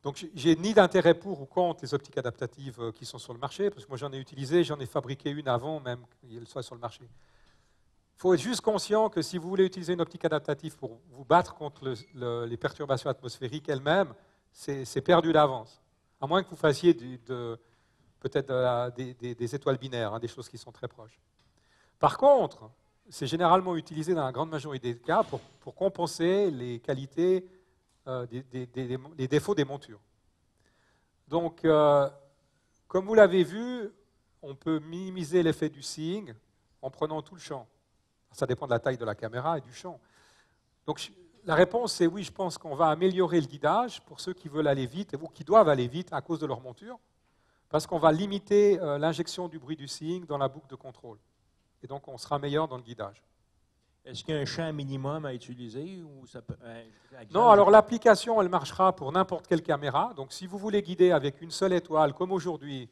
donc j'ai ni d'intérêt pour ou contre les optiques adaptatives qui sont sur le marché, parce que moi j'en ai utilisé, j'en ai fabriqué une avant même qu'elle soit sur le marché. Il faut être juste conscient que si vous voulez utiliser une optique adaptative pour vous battre contre les perturbations atmosphériques elles-mêmes, c'est perdu d'avance, à moins que vous fassiez peut-être des étoiles binaires, hein, des choses qui sont très proches. Par contre, c'est généralement utilisé dans la grande majorité des cas pour compenser les qualités, les défauts des montures. Donc, comme vous l'avez vu, on peut minimiser l'effet du seeing en prenant tout le champ. Ça dépend de la taille de la caméra et du champ. Donc, la réponse, c'est oui, je pense qu'on va améliorer le guidage pour ceux qui veulent aller vite ou qui doivent aller vite à cause de leur monture, parce qu'on va limiter l'injection du bruit du seeing dans la boucle de contrôle. Et donc, on sera meilleur dans le guidage. Est-ce qu'il y a un champ minimum à utiliser ou ça peut, Non, alors l'application, elle marchera pour n'importe quelle caméra. Donc, si vous voulez guider avec une seule étoile, comme aujourd'hui,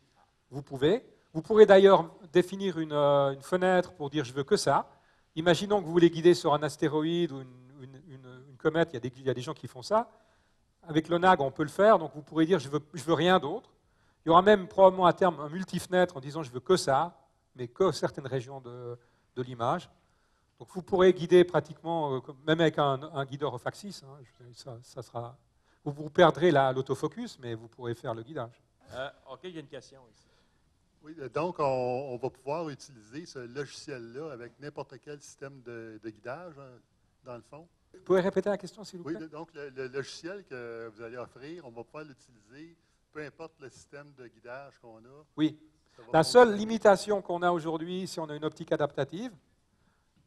vous pouvez. Vous pourrez d'ailleurs définir une fenêtre pour dire « je veux que ça ». Imaginons que vous voulez guider sur un astéroïde ou une comète, il y a des gens qui font ça. Avec l'ONAG, on peut le faire, donc vous pourrez dire « je veux rien d'autre ». Il y aura même probablement à terme un multifenêtre en disant « je veux que ça », mais que certaines régions de l'image. Donc vous pourrez guider pratiquement, même avec un guideur off-axis, hein, ça sera... vous perdrez l'autofocus, mais vous pourrez faire le guidage. OK, il y a une question ici. Oui, donc on va pouvoir utiliser ce logiciel-là avec n'importe quel système de guidage, dans le fond. Vous pouvez répéter la question, s'il vous plaît? Oui, donc le logiciel que vous allez offrir, on va pouvoir l'utiliser, peu importe le système de guidage qu'on a. Oui. La seule limitation qu'on a aujourd'hui, si on a une optique adaptative,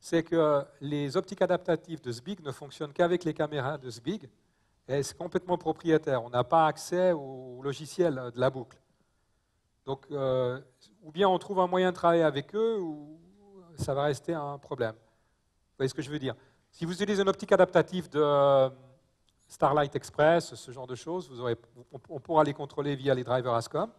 c'est que les optiques adaptatives de SBIG ne fonctionnent qu'avec les caméras de SBIG, et c'est complètement propriétaire. On n'a pas accès au logiciel de la boucle. Donc, ou bien on trouve un moyen de travailler avec eux, ou ça va rester un problème. Vous voyez ce que je veux dire? Si vous utilisez une optique adaptative de Starlight Express, ce genre de choses, on pourra les contrôler via les drivers ASCOM.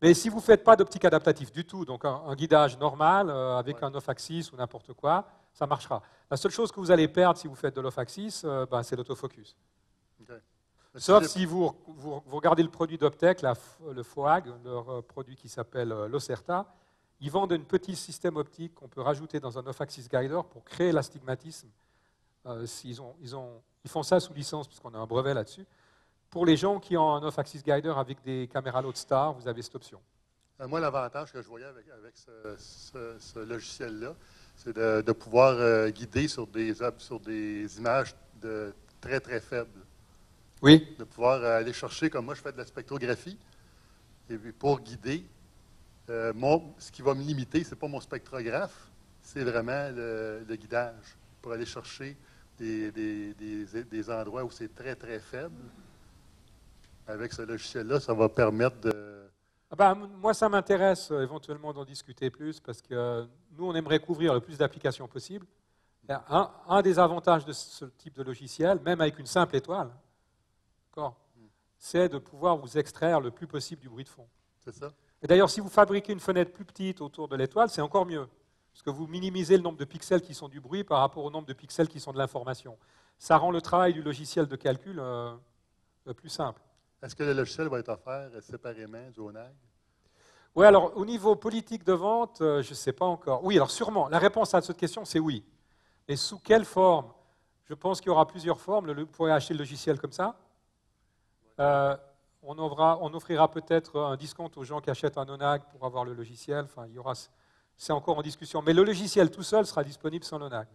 Mais si vous ne faites pas d'optique adaptative du tout, donc un guidage normal avec un off-axis ou n'importe quoi, ça marchera. La seule chose que vous allez perdre si vous faites de l'off-axis, c'est l'autofocus. Okay. Sauf si vous regardez le produit d'Optec, le FOAG, leur produit qui s'appelle l'Ocerta, ils vendent un petit système optique qu'on peut rajouter dans un off-axis guider pour créer l'astigmatisme. Ils font ça sous licence, puisqu'on a un brevet là-dessus. Pour les gens qui ont un off-axis guider avec des caméras Loadstar, vous avez cette option. Moi, l'avantage que je voyais avec ce logiciel-là, c'est de pouvoir guider sur des images très, très faibles. Oui. De pouvoir aller chercher, comme moi, je fais de la spectrographie, et puis pour guider, ce qui va me limiter, ce n'est pas mon spectrographe, c'est vraiment le guidage, pour aller chercher des endroits où c'est très, très faible. Avec ce logiciel-là, ça va permettre de... Moi, ça m'intéresse éventuellement d'en discuter plus, parce que nous, on aimerait couvrir le plus d'applications possible. Un des avantages de ce type de logiciel, même avec une simple étoile, c'est de pouvoir vous extraire le plus possible du bruit de fond. C'est ça. Et d'ailleurs, si vous fabriquez une fenêtre plus petite autour de l'étoile, c'est encore mieux, parce que vous minimisez le nombre de pixels qui sont du bruit par rapport au nombre de pixels qui sont de l'information. Ça rend le travail du logiciel de calcul plus simple. Est-ce que le logiciel va être offert séparément du ONAG? Oui, alors au niveau politique de vente, je ne sais pas encore. Oui, alors sûrement. La réponse à cette question, c'est oui. Mais sous quelle forme? Je pense qu'il y aura plusieurs formes. Vous pourrez acheter le logiciel comme ça. On offrira peut-être un discount aux gens qui achètent un ONAG pour avoir le logiciel. Enfin, c'est encore en discussion. Mais le logiciel tout seul sera disponible sans l'ONAG.